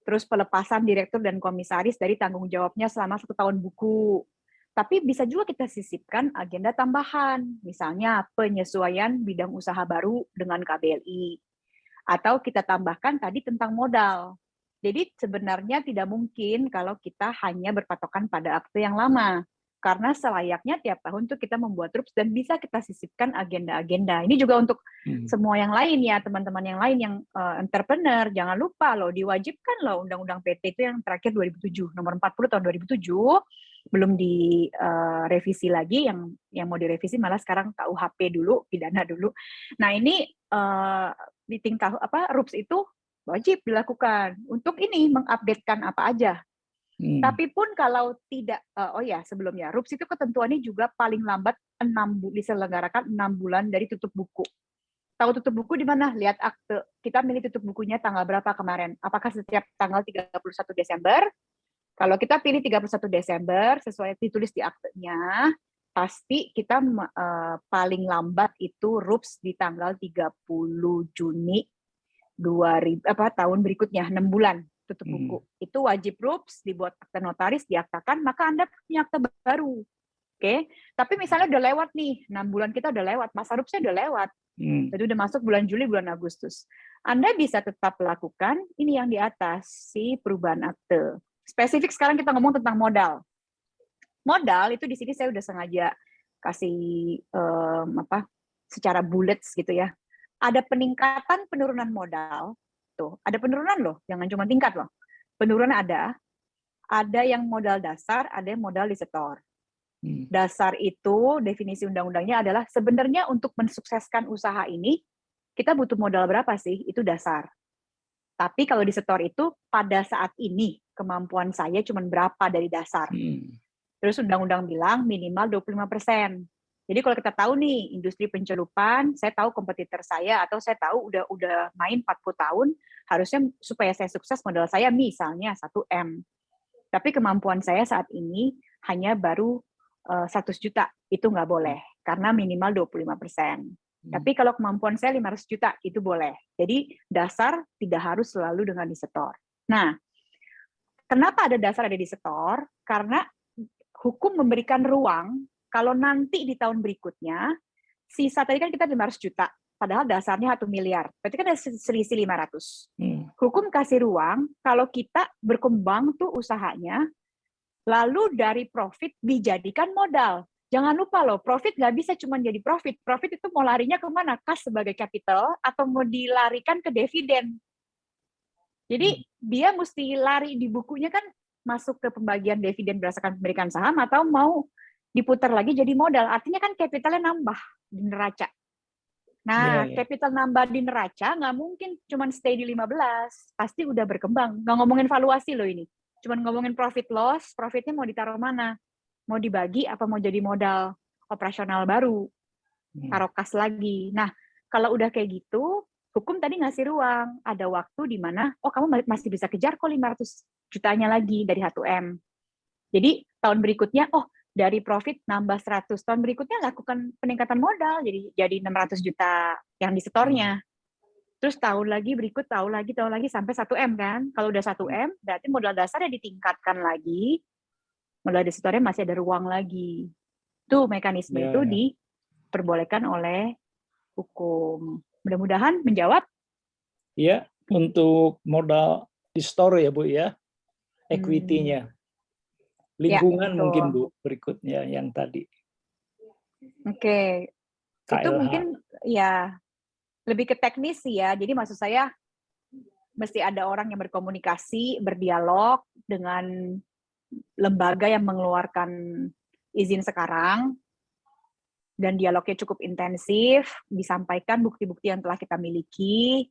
terus pelepasan direktur dan komisaris dari tanggung jawabnya selama 1 tahun buku. Tapi bisa juga kita sisipkan agenda tambahan, misalnya penyesuaian bidang usaha baru dengan KBLI. Atau kita tambahkan tadi tentang modal. Jadi sebenarnya tidak mungkin kalau kita hanya berpatokan pada akte yang lama. Karena selayaknya tiap tahun tuh kita membuat RUPS dan bisa kita sisipkan agenda-agenda. Ini juga untuk semua yang lain ya, teman-teman yang lain yang entrepreneur, jangan lupa loh, diwajibkan loh Undang-Undang PT itu yang terakhir 2007, nomor 40 tahun 2007, belum direvisi lagi, yang mau direvisi malah sekarang KUHP dulu, pidana dulu. Nah ini di tingkah RUPS itu wajib dilakukan untuk ini mengupdatekan apa aja. Tapi pun kalau tidak, sebelumnya RUPS itu ketentuannya juga paling lambat diselenggarakan 6 bulan dari tutup buku. Tahu tutup buku di mana? Lihat akte. Kita milih tutup bukunya tanggal berapa kemarin? Apakah setiap tanggal 31 Desember? Kalau kita pilih 31 Desember sesuai ditulis di aktenya, pasti kita paling lambat itu RUPS di tanggal 30 Juni 2000 tahun berikutnya, 6 bulan tutup buku. Itu wajib RUPS, dibuat akte notaris, diaktakan, maka Anda punya akte baru. Oke. Tapi misalnya udah lewat nih, 6 bulan kita udah lewat, masa RUPS-nya udah lewat. Jadi udah masuk bulan Juli, bulan Agustus. Anda bisa tetap lakukan ini yang di atas, si perubahan akte. Spesifik sekarang kita ngomong tentang modal. Modal itu di sini saya udah sengaja kasih secara bullets gitu ya. Ada peningkatan penurunan modal. Tuh, ada penurunan loh, jangan cuma tingkat loh. Penurunan ada yang modal dasar, ada yang modal disetor. Dasar itu definisi undang-undangnya adalah sebenarnya untuk mensukseskan usaha ini kita butuh modal berapa sih? Itu dasar. Tapi kalau disetor itu pada saat ini kemampuan saya cuma berapa dari dasar. Terus undang-undang bilang minimal 25%. Jadi kalau kita tahu nih industri pencelupan, saya tahu kompetitor saya atau saya tahu udah main 40 tahun, harusnya supaya saya sukses modal saya misalnya 1M. Tapi kemampuan saya saat ini hanya baru 100 juta, itu nggak boleh karena minimal 25%. Tapi kalau kemampuan saya 500 juta, itu boleh. Jadi dasar tidak harus selalu dengan disetor. Nah, kenapa ada dasar ada disetor? Karena hukum memberikan ruang kalau nanti di tahun berikutnya, sisa tadi kan kita 500 juta, padahal dasarnya 1 miliar. Berarti kan ada selisih 500. Hukum kasih ruang, kalau kita berkembang tuh usahanya, lalu dari profit dijadikan modal. Jangan lupa loh, profit nggak bisa cuma jadi profit. Profit itu mau larinya kemana? Kas sebagai capital atau mau dilarikan ke dividen. Jadi dia mesti lari di bukunya kan masuk ke pembagian dividen berdasarkan pemilikan saham atau mau diputar lagi jadi modal. Artinya kan capitalnya nambah di neraca. Nah, capital nambah di neraca nggak mungkin cuma stay di 15. Pasti udah berkembang. Nggak ngomongin valuasi loh ini. Cuma ngomongin profit loss, profitnya mau ditaruh mana? Mau dibagi apa mau jadi modal operasional baru? Taruh kas lagi. Nah, kalau udah kayak gitu, hukum tadi ngasih ruang. Ada waktu di mana, oh kamu masih bisa kejar kok 500 jutanya lagi dari 1M. Jadi tahun berikutnya, oh dari profit nambah 100. Tahun berikutnya lakukan peningkatan modal, jadi 600 juta yang disetornya. Terus tahun lagi, berikut tahun lagi sampai 1M kan. Kalau udah 1M, berarti modal dasarnya ditingkatkan lagi, modal disetornya masih ada ruang lagi. Itu mekanisme itu diperbolehkan oleh hukum. Mudah-mudahan menjawab. Ya, untuk modal di store ya Bu ya, equity-nya. Ya, Lingkungan mungkin betul. Bu berikutnya yang tadi Oke, itu KLH. mungkin ya lebih ke teknis sih ya. Jadi maksud saya mesti ada orang yang berkomunikasi, berdialog dengan lembaga yang mengeluarkan izin sekarang, dan dialognya cukup intensif, disampaikan bukti-bukti yang telah kita miliki,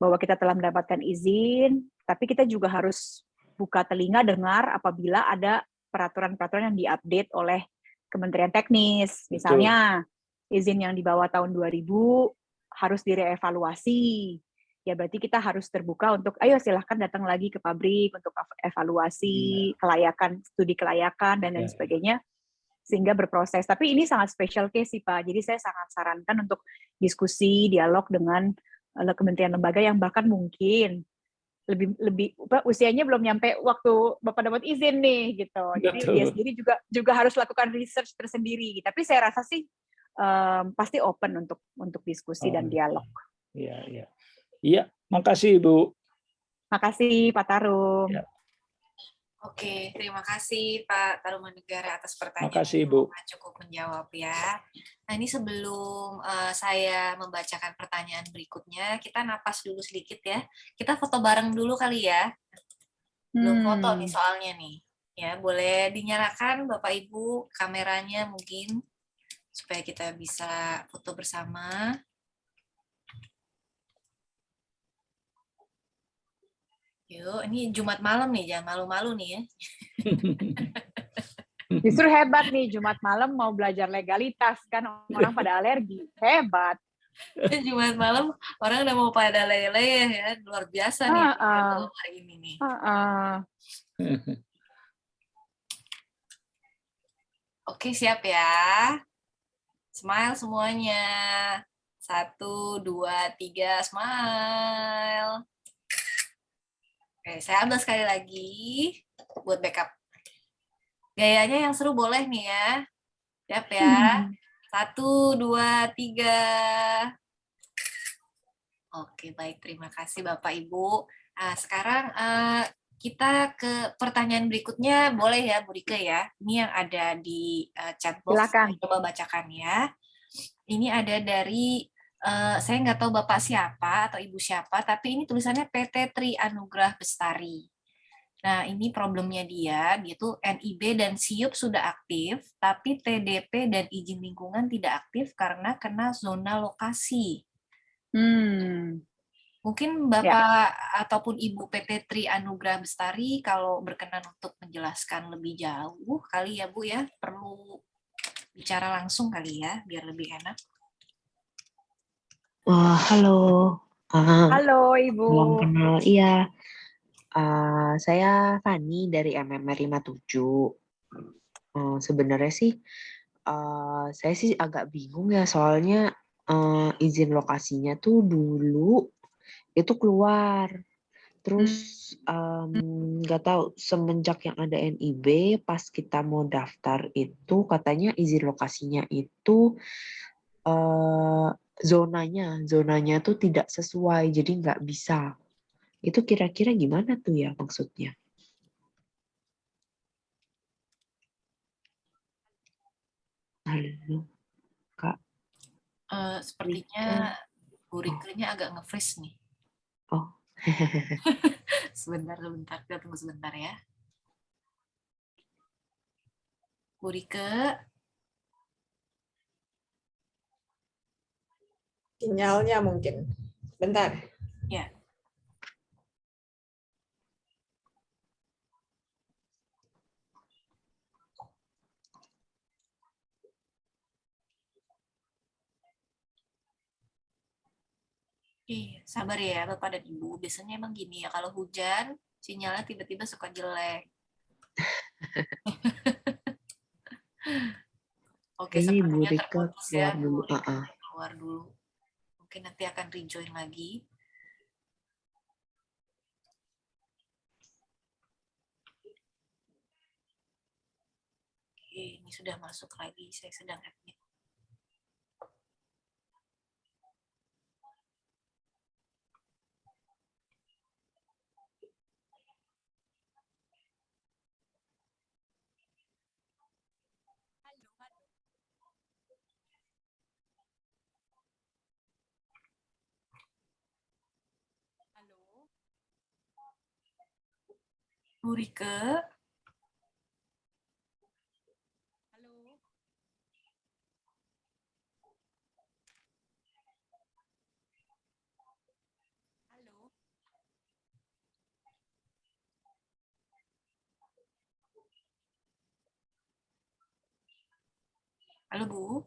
bahwa kita telah mendapatkan izin, tapi kita juga harus buka telinga dengar apabila ada peraturan-peraturan yang diupdate oleh Kementerian Teknis. Misalnya, izin yang di bawah tahun 2000 harus direevaluasi. Ya berarti kita harus terbuka untuk, ayo silahkan datang lagi ke pabrik untuk evaluasi, kelayakan, studi kelayakan, dan lain sebagainya, sehingga berproses. Tapi ini sangat special case sih Pak, jadi saya sangat sarankan untuk diskusi, dialog dengan kementerian lembaga yang bahkan mungkin lebih usianya belum nyampe waktu Bapak dapat izin nih gitu. Jadi dia sendiri juga harus lakukan research tersendiri. Tapi saya rasa sih pasti open untuk diskusi dan dialog. Iya, iya. Iya, makasih Ibu. Makasih Pak Tarum. Ya. Oke, terima kasih Pak Tarumanegara atas pertanyaan. Makasih Ibu. Cukup menjawab ya. Nah ini sebelum saya membacakan pertanyaan berikutnya, kita napas dulu sedikit ya. Kita foto bareng dulu kali ya. Belum foto nih soalnya nih. Ya, boleh dinyalakan Bapak Ibu kameranya mungkin supaya kita bisa foto bersama. Yuk, ini Jumat malam nih, jangan malu-malu nih ya. Justru hebat nih, Jumat malam mau belajar legalitas, kan orang pada alergi. Hebat. Jumat malam orang udah mau pada leleh ya, luar biasa nih hari ini nih. Oke, siap ya. Smile semuanya. 1, 2, 3, smile. Oke, saya ambil sekali lagi buat backup. Gayanya yang seru boleh nih ya. Siap ya. 1, 2, 3. Oke, baik. Terima kasih Bapak Ibu. Nah, sekarang kita ke pertanyaan berikutnya. Boleh ya, Bu Rike ya? Ini yang ada di chat box. Silakan. Coba bacakan ya. Ini ada dari, saya nggak tahu Bapak siapa atau Ibu siapa, tapi ini tulisannya PT Tri Anugrah Bestari. Nah, ini problemnya dia tuh NIB dan SIUP sudah aktif, tapi TDP dan izin lingkungan tidak aktif karena kena zona lokasi. Mungkin Bapak ataupun Ibu PT Tri Anugrah Bestari kalau berkenan untuk menjelaskan lebih jauh kali ya Bu ya, perlu bicara langsung kali ya, biar lebih enak. Halo. Halo Ibu. Salam kenal, iya. Saya Fani dari MMR 57. Sebenarnya sih, saya sih agak bingung ya, soalnya izin lokasinya tuh dulu itu keluar. Terus nggak tahu semenjak yang ada NIB, pas kita mau daftar itu katanya izin lokasinya itu zonanya tuh tidak sesuai, jadi nggak bisa. Itu kira-kira gimana tuh ya maksudnya? Halo, Kak. Sepertinya Bu Rike-nya agak nge-freeze nih. Oh. Sebentar. Kita tunggu sebentar ya. Bu Rike. Sinyalnya mungkin. Bentar. Ya. Sabar ya Bapak dan Ibu. Biasanya emang gini ya, kalau hujan sinyalnya tiba-tiba suka jelek. Oke, sepertinya terputus ya. Keluar dulu. Mungkin nanti akan rejoin lagi. Oke, ini sudah masuk lagi. Saya sedang admit. Bu Rike. Halo. Halo. Halo, Bu.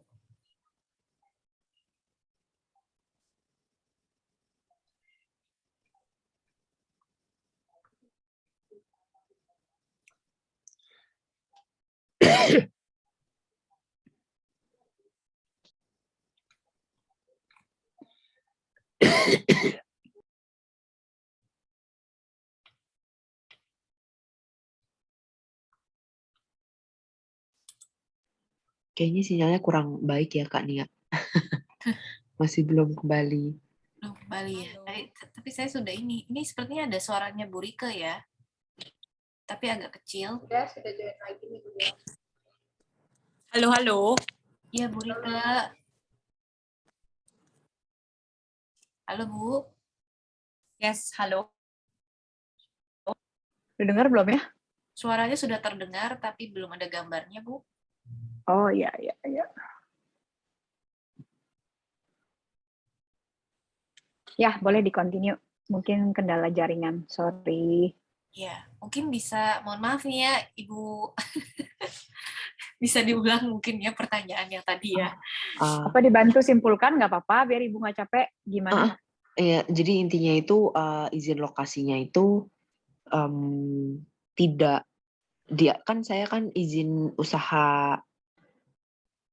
Kayaknya sinyalnya kurang baik ya Kak Nia. Masih belum kembali. Belum kembali ya. Tapi saya sudah ini. Ini sepertinya ada suaranya Bu Rike ya. Tapi agak kecil. Ya, sudah join lagi nih. Halo, halo. Iya, Bu Rike. Halo, Bu. Yes, halo. Udah dengar belum ya? Suaranya sudah terdengar, tapi belum ada gambarnya, Bu. Oh iya, iya, iya. Ya, boleh di-continue. Mungkin kendala jaringan, sorry. Ya, mungkin bisa, mohon maaf nih ya, Ibu. Bisa diulang mungkin ya pertanyaannya tadi ya. Apa dibantu simpulkan, nggak apa-apa, biar Ibu nggak capek. Gimana? Iya, jadi intinya itu izin lokasinya itu tidak, dia kan saya kan izin usaha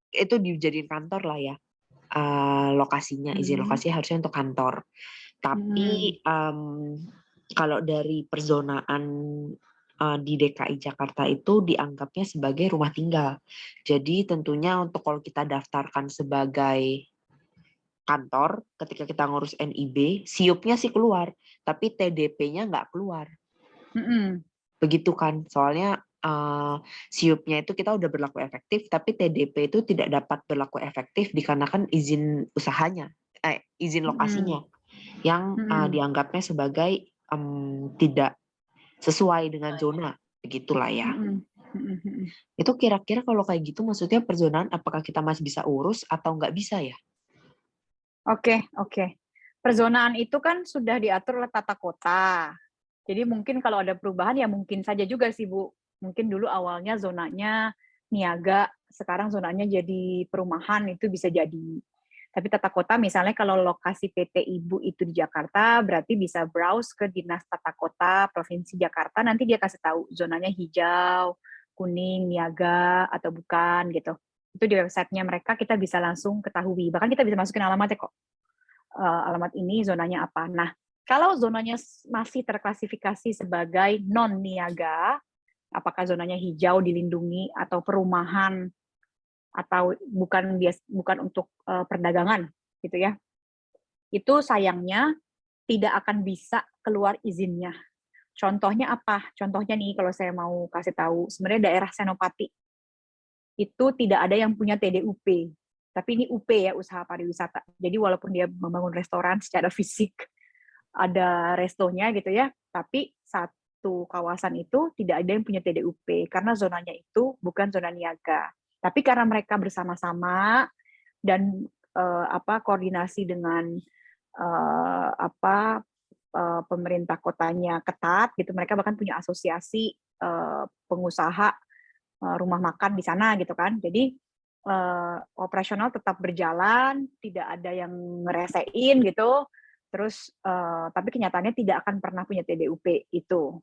itu dijadiin kantor lah ya. Lokasinya, izin lokasi harusnya untuk kantor. Tapi kalau dari perzonaan di DKI Jakarta itu dianggapnya sebagai rumah tinggal. Jadi tentunya untuk kalau kita daftarkan sebagai kantor, ketika kita ngurus NIB, SIUP-nya sih keluar, tapi TDP-nya nggak keluar. Begitu kan, soalnya SIUP-nya itu kita udah berlaku efektif, tapi TDP itu tidak dapat berlaku efektif dikarenakan izin usahanya, izin lokasinya, yang dianggapnya sebagai tidak sesuai dengan zona, begitulah ya. Itu kira-kira kalau kayak gitu maksudnya perzonaan apakah kita masih bisa urus atau nggak bisa ya? Oke. Perzonaan itu kan sudah diatur oleh tata kota. Jadi mungkin kalau ada perubahan ya mungkin saja juga sih Bu. Mungkin dulu awalnya zonanya niaga, sekarang zonanya jadi perumahan, itu bisa jadi. Tapi tata kota misalnya kalau lokasi PT Ibu itu di Jakarta, berarti bisa browse ke Dinas Tata Kota Provinsi Jakarta, nanti dia kasih tahu zonanya hijau, kuning, niaga, atau bukan gitu. Itu di websitenya mereka kita bisa langsung ketahui. Bahkan kita bisa masukin alamatnya kok. Alamat ini zonanya apa. Nah, kalau zonanya masih terklasifikasi sebagai non-niaga, apakah zonanya hijau dilindungi atau perumahan atau bukan untuk perdagangan gitu ya. Itu sayangnya tidak akan bisa keluar izinnya. Contohnya apa? Contohnya nih kalau saya mau kasih tahu, sebenarnya daerah Senopati itu tidak ada yang punya TDUP. Tapi ini UP ya, usaha pariwisata. Jadi walaupun dia membangun restoran secara fisik, ada restonya gitu ya, tapi satu kawasan itu tidak ada yang punya TDUP karena zonanya itu bukan zona niaga. Tapi karena mereka bersama-sama dan koordinasi dengan pemerintah kotanya ketat gitu, mereka bahkan punya asosiasi pengusaha rumah makan di sana gitu kan. Jadi operasional tetap berjalan, tidak ada yang ngeresein gitu. Terus tapi kenyataannya tidak akan pernah punya TDUP itu.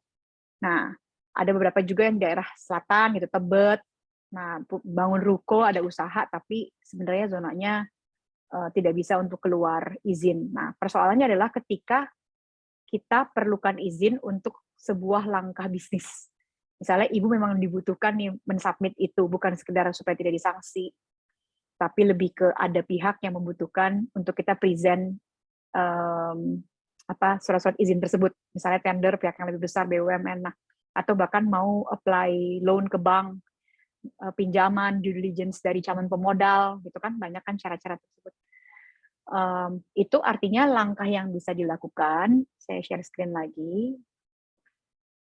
Nah, ada beberapa juga yang daerah selatan gitu, Tebet. Nah, bangun ruko ada usaha tapi sebenarnya zonanya tidak bisa untuk keluar izin. Nah, persoalannya adalah ketika kita perlukan izin untuk sebuah langkah bisnis. Misalnya ibu memang dibutuhkan nih mensubmit itu, bukan sekedar supaya tidak disanksi, tapi lebih ke ada pihak yang membutuhkan untuk kita present surat-surat izin tersebut, misalnya tender pihak yang lebih besar BUMN, atau bahkan mau apply loan ke bank, pinjaman, due diligence dari calon pemodal, gitu kan, banyak kan cara-cara tersebut. Itu artinya langkah yang bisa dilakukan. Saya share screen lagi.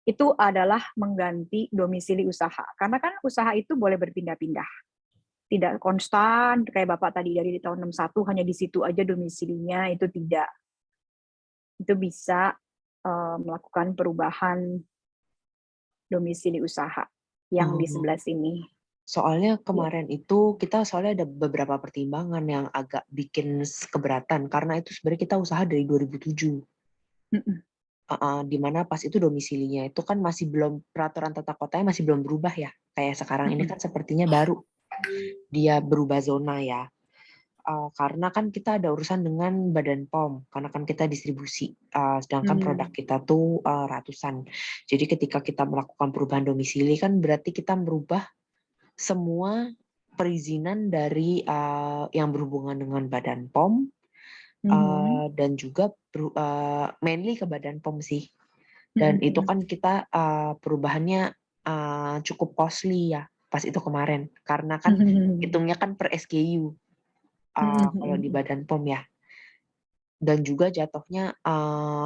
itu adalah mengganti domisili usaha. Karena kan usaha itu boleh berpindah-pindah. Tidak konstan, kayak Bapak tadi dari tahun 61 hanya di situ aja domisilinya, itu tidak. Itu bisa melakukan perubahan domisili usaha yang di sebelah sini. Soalnya kemarin itu kita soalnya ada beberapa pertimbangan yang agak bikin keberatan karena itu sebenarnya kita usaha dari 2007. Di mana pas itu domisilinya itu kan masih belum, peraturan tata kotanya masih belum berubah ya. Kayak sekarang ini kan sepertinya baru dia berubah zona ya. Karena kan kita ada urusan dengan Badan POM, karena kan kita distribusi, sedangkan produk kita tuh ratusan. Jadi ketika kita melakukan perubahan domisili kan berarti kita merubah semua perizinan dari yang berhubungan dengan Badan POM dan juga mainly ke Badan POM sih. Dan itu kan kita perubahannya cukup costly ya pas itu kemarin karena kan hitungnya kan per SKU kalau di Badan POM ya. Dan juga jatuhnya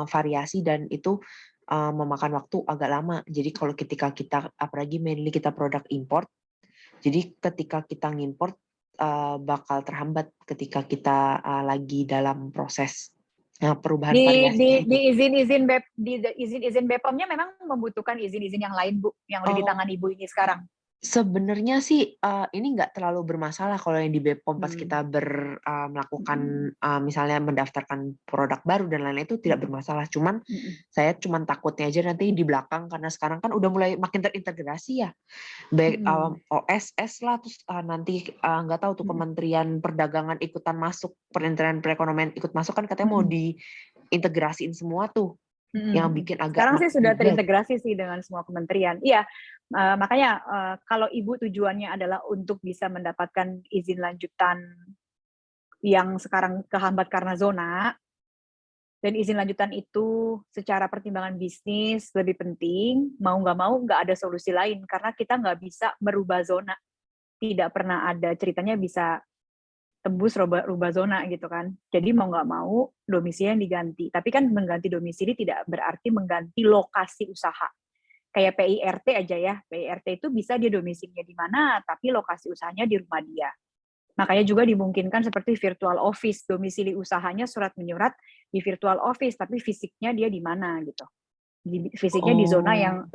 variasi dan itu memakan waktu agak lama. Jadi kalau ketika kita apalagi mainly kita produk import, jadi ketika kita ngimport bakal terhambat ketika kita lagi dalam proses perubahan variasi. Di izin-izin BPOM-nya memang membutuhkan izin-izin yang lain, Bu, yang udah di tangan Ibu ini sekarang. Sebenarnya sih ini nggak terlalu bermasalah kalau yang di BPOM pas kita melakukan misalnya mendaftarkan produk baru dan lain-lain itu tidak bermasalah. Cuman saya cuman takutnya aja nanti di belakang karena sekarang kan udah mulai makin terintegrasi ya. Baik OSS lah terus nanti nggak tahu tuh Kementerian Perdagangan ikutan masuk, Kementerian Perekonomian ikut masuk kan katanya mau diintegrasiin semua tuh. Yang bikin agak sekarang sih sudah terintegrasi sih dengan semua kementerian. Iya, makanya kalau Ibu tujuannya adalah untuk bisa mendapatkan izin lanjutan yang sekarang kehambat karena zona, dan izin lanjutan itu secara pertimbangan bisnis lebih penting, mau nggak ada solusi lain, karena kita nggak bisa merubah zona. Tidak pernah ada ceritanya bisa tembus rubah zona gitu kan. Jadi mau nggak mau domisili yang diganti. Tapi kan mengganti domisili tidak berarti mengganti lokasi usaha. Kayak PIRT aja ya. PIRT itu bisa dia domisilinya di mana, tapi lokasi usahanya di rumah dia. Makanya juga dimungkinkan seperti virtual office, domisili usahanya surat menyurat di virtual office, tapi fisiknya dia di mana gitu. Fisiknya di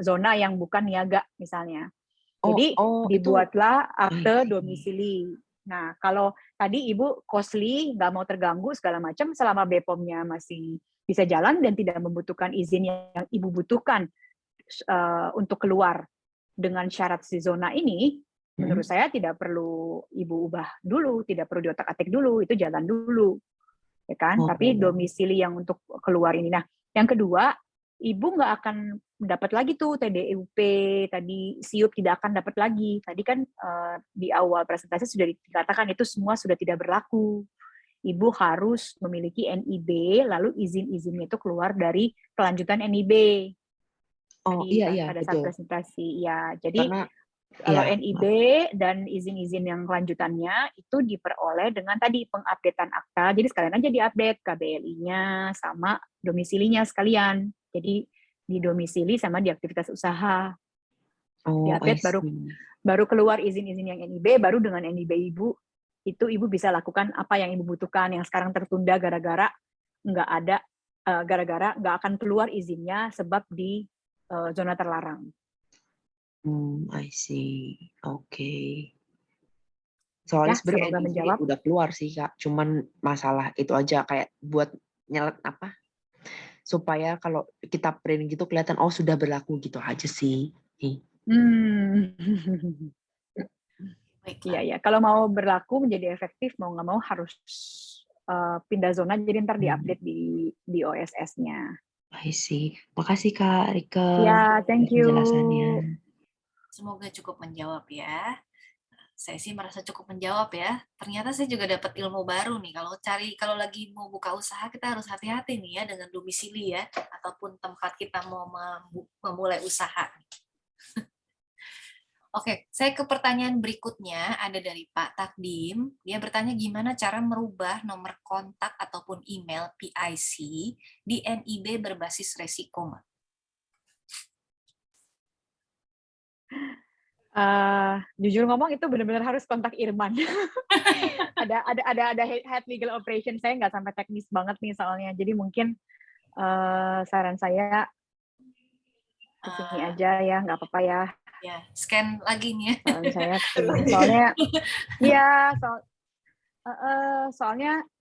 zona yang bukan niaga misalnya. Jadi dibuatlah akte domisili. Nah, kalau tadi Ibu costly, nggak mau terganggu segala macam, selama BPOM-nya masih bisa jalan dan tidak membutuhkan izin yang Ibu butuhkan untuk keluar dengan syarat si zona ini, menurut saya tidak perlu Ibu ubah dulu, tidak perlu diotak-atik dulu, itu jalan dulu, ya kan? Tapi domisili yang untuk keluar ini. Nah, yang kedua, Ibu nggak akan dapat lagi tuh TDUP, tadi SIUP tidak akan dapat lagi. Tadi kan di awal presentasi sudah dikatakan itu semua sudah tidak berlaku. Ibu harus memiliki NIB, lalu izin-izinnya itu keluar dari kelanjutan NIB. Pada saat presentasi. Ya, jadi kalau NIB dan izin-izin yang kelanjutannya itu diperoleh dengan tadi pengupdatean akta. Jadi sekalian aja diupdate KBLI-nya sama domisilinya sekalian. Jadi di domisili sama di aktivitas usaha. Diupdate baru keluar izin-izin yang NIB, baru dengan NIB Ibu itu Ibu bisa lakukan apa yang Ibu butuhkan, yang sekarang tertunda gara-gara nggak akan keluar izinnya sebab di zona terlarang. I see. Oke. Soalnya sebenarnya NIB udah keluar sih Kak, cuman masalah itu aja kayak buat nyelet apa? Supaya kalau kita print gitu kelihatan sudah berlaku gitu aja sih. Iya ya. Kalau mau berlaku menjadi efektif mau nggak mau harus pindah zona. Jadi ntar diupdate di OSS-nya. I see. Makasih Kak Rike. Ya, thank you. Penjelasannya. Semoga cukup menjawab ya. Saya sih merasa cukup menjawab ya. Ternyata saya juga dapat ilmu baru nih. Kalau lagi mau buka usaha kita harus hati-hati nih ya dengan domisili ya, ataupun tempat kita mau memulai usaha. Oke, saya ke pertanyaan berikutnya ada dari Pak Takdim. Dia bertanya gimana cara merubah nomor kontak ataupun email PIC di NIB berbasis resiko. Jujur ngomong itu benar-benar harus kontak Irman. ada head legal operation, saya nggak sampai teknis banget nih soalnya. Jadi mungkin saran saya ke sini aja ya, nggak apa-apa ya. Ya, scan lagi nih ya. Saran saya ke sini. Soalnya ya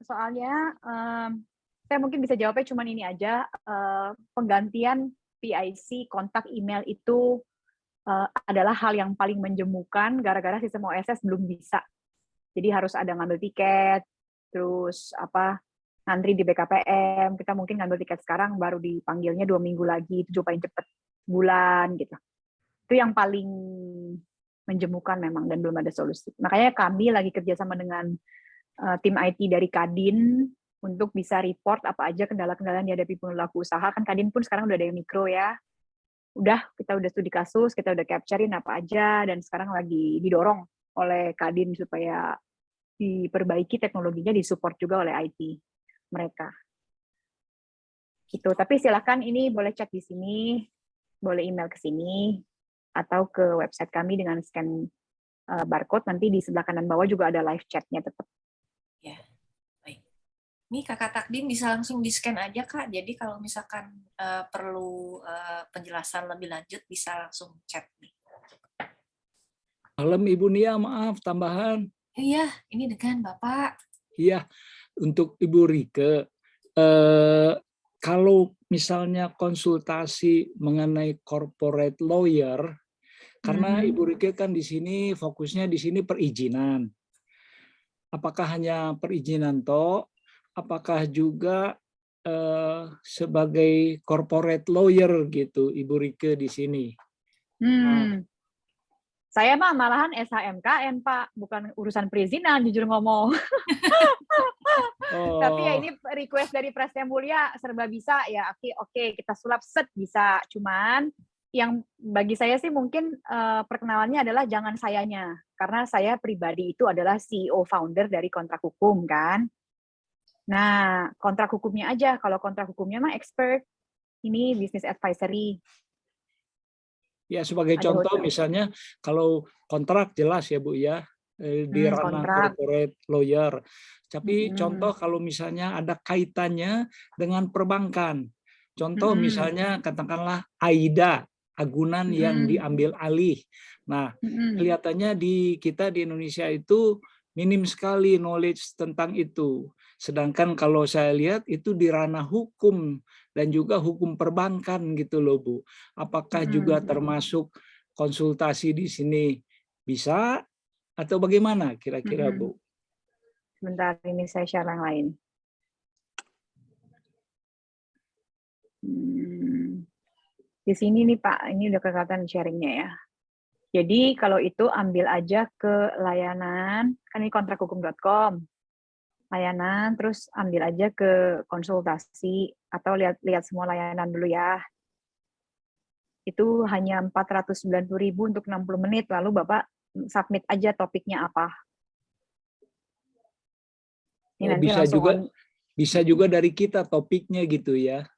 soalnya saya mungkin bisa jawabnya cuma ini aja. Penggantian PIC kontak email itu adalah hal yang paling menjemukan gara-gara sistem OSS belum bisa. Jadi harus ada ngambil tiket, terus ngantri di BKPM. Kita mungkin ngambil tiket sekarang baru dipanggilnya 2 minggu lagi, itu paling cepat bulan gitu. Itu yang paling menjemukan memang dan belum ada solusi. Makanya kami lagi kerjasama dengan tim IT dari Kadin untuk bisa report apa aja kendala-kendala yang dihadapi pelaku usaha. Kan Kadin pun sekarang udah ada yang mikro ya. Kita udah studi kasus, kita udah capturein apa aja, dan sekarang lagi didorong oleh Kadin supaya diperbaiki teknologinya, disupport juga oleh IT mereka. Gitu. Tapi silakan ini boleh chat di sini, boleh email ke sini, atau ke website kami dengan scan barcode, nanti di sebelah kanan bawah juga ada live chat-nya tetap. Ya, baik. Ini Kakak Takdim bisa langsung di-scan aja, Kak. Jadi kalau misalkan perlu penjelasan lebih lanjut, bisa langsung chat nih. Malam Ibu Nia, maaf tambahan. Iya, ini dengan Bapak. Iya, untuk Ibu Rike, kalau misalnya konsultasi mengenai corporate lawyer, karena Ibu Rike kan di sini fokusnya di sini perizinan. Apakah hanya perizinan toh? Apakah juga sebagai corporate lawyer gitu, Ibu Rike di sini? Saya mah malahan SHMKN, Pak, bukan urusan perizinan, jujur ngomong. Tapi ya ini request dari Presnya Mulia, serba bisa ya. Oke, kita sulap set bisa. Cuman yang bagi saya sih mungkin perkenalannya adalah jangan sayanya, karena saya pribadi itu adalah CEO founder dari Kontrak Hukum kan. Nah, kontrak hukumnya aja. Kalau kontrak hukumnya mah expert. Ini business advisory. Ya, sebagai contoh misalnya kalau kontrak jelas ya Bu ya, di ranah corporate lawyer. Tapi contoh kalau misalnya ada kaitannya dengan perbankan. Contoh misalnya katakanlah AIDA, agunan yang diambil alih. Nah, kelihatannya kita di Indonesia itu minim sekali knowledge tentang itu. Sedangkan kalau saya lihat itu di ranah hukum dan juga hukum perbankan gitu loh Bu. Apakah juga termasuk konsultasi di sini bisa atau bagaimana kira-kira Bu? Sebentar, ini saya share yang lain. Di sini nih Pak, ini udah kelihatan sharingnya ya. Jadi kalau itu ambil aja ke layanan, kan ini kontrakhukum.com. Layanan, terus ambil aja ke konsultasi, atau lihat semua layanan dulu ya. Itu hanya 490.000 untuk 60 menit, lalu Bapak submit aja topiknya apa. Ini nanti bisa juga dari kita topiknya gitu ya.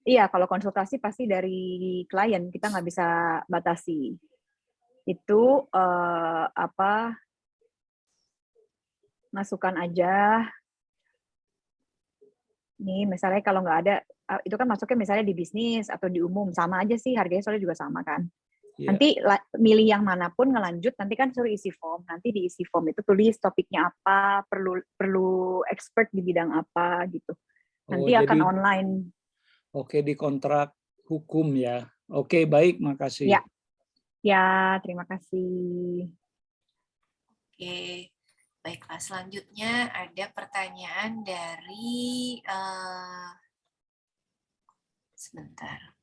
Iya, kalau konsultasi pasti dari klien, kita nggak bisa batasi. Itu masukkan aja. Nih, misalnya kalau nggak ada, itu kan masuknya misalnya di bisnis atau di umum, sama aja sih, harganya soalnya juga sama kan. Yeah. Nanti milih yang manapun ngelanjut, nanti kan suruh isi form. Nanti di isi form itu tulis topiknya apa, perlu expert di bidang apa gitu. Nanti akan online. Oke, di kontrak hukum ya. Oke, baik, makasih. Ya, terima kasih. Oke, baiklah. Selanjutnya ada pertanyaan dari sebentar.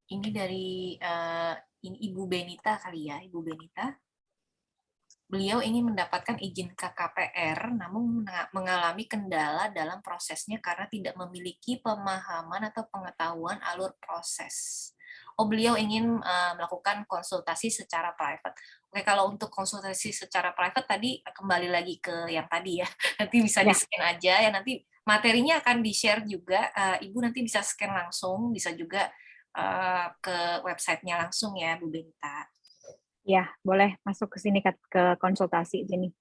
Ini dari ini Ibu Benita kali ya, Ibu Benita. Beliau ingin mendapatkan izin KKPR, namun mengalami kendala dalam prosesnya karena tidak memiliki pemahaman atau pengetahuan alur proses. Beliau ingin melakukan konsultasi secara private. Oke, kalau untuk konsultasi secara private tadi kembali lagi ke yang tadi ya. Nanti bisa di-scan aja ya, nanti materinya akan di-share juga. Ibu nanti bisa scan langsung, bisa juga ke websitenya langsung ya, Bu Benta. Ya, boleh masuk ke sini ke konsultasi sini.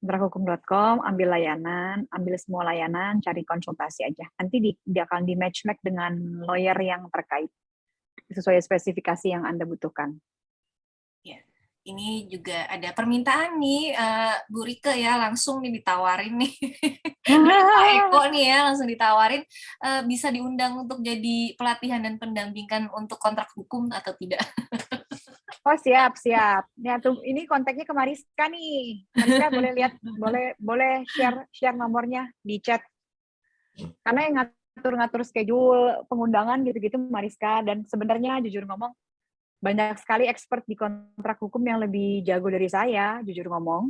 kontrakhukum.com, ambil layanan, ambil semua layanan, cari konsultasi aja. Nanti dia akan di match dengan lawyer yang terkait sesuai spesifikasi yang Anda butuhkan. Ya, ini juga ada permintaan nih, Bu Rike ya, langsung nih ditawarin nih. Pak Eko nih ya, langsung ditawarin, bisa diundang untuk jadi pelatihan dan pendampingan untuk kontrak hukum atau tidak? Oh, siap. Ya, tuh, ini kontaknya ke Mariska nih. Mariska boleh lihat, boleh share nomornya di chat. Karena yang ngatur schedule pengundangan gitu-gitu Mariska, dan sebenarnya jujur ngomong banyak sekali expert di kontrak hukum yang lebih jago dari saya, jujur ngomong.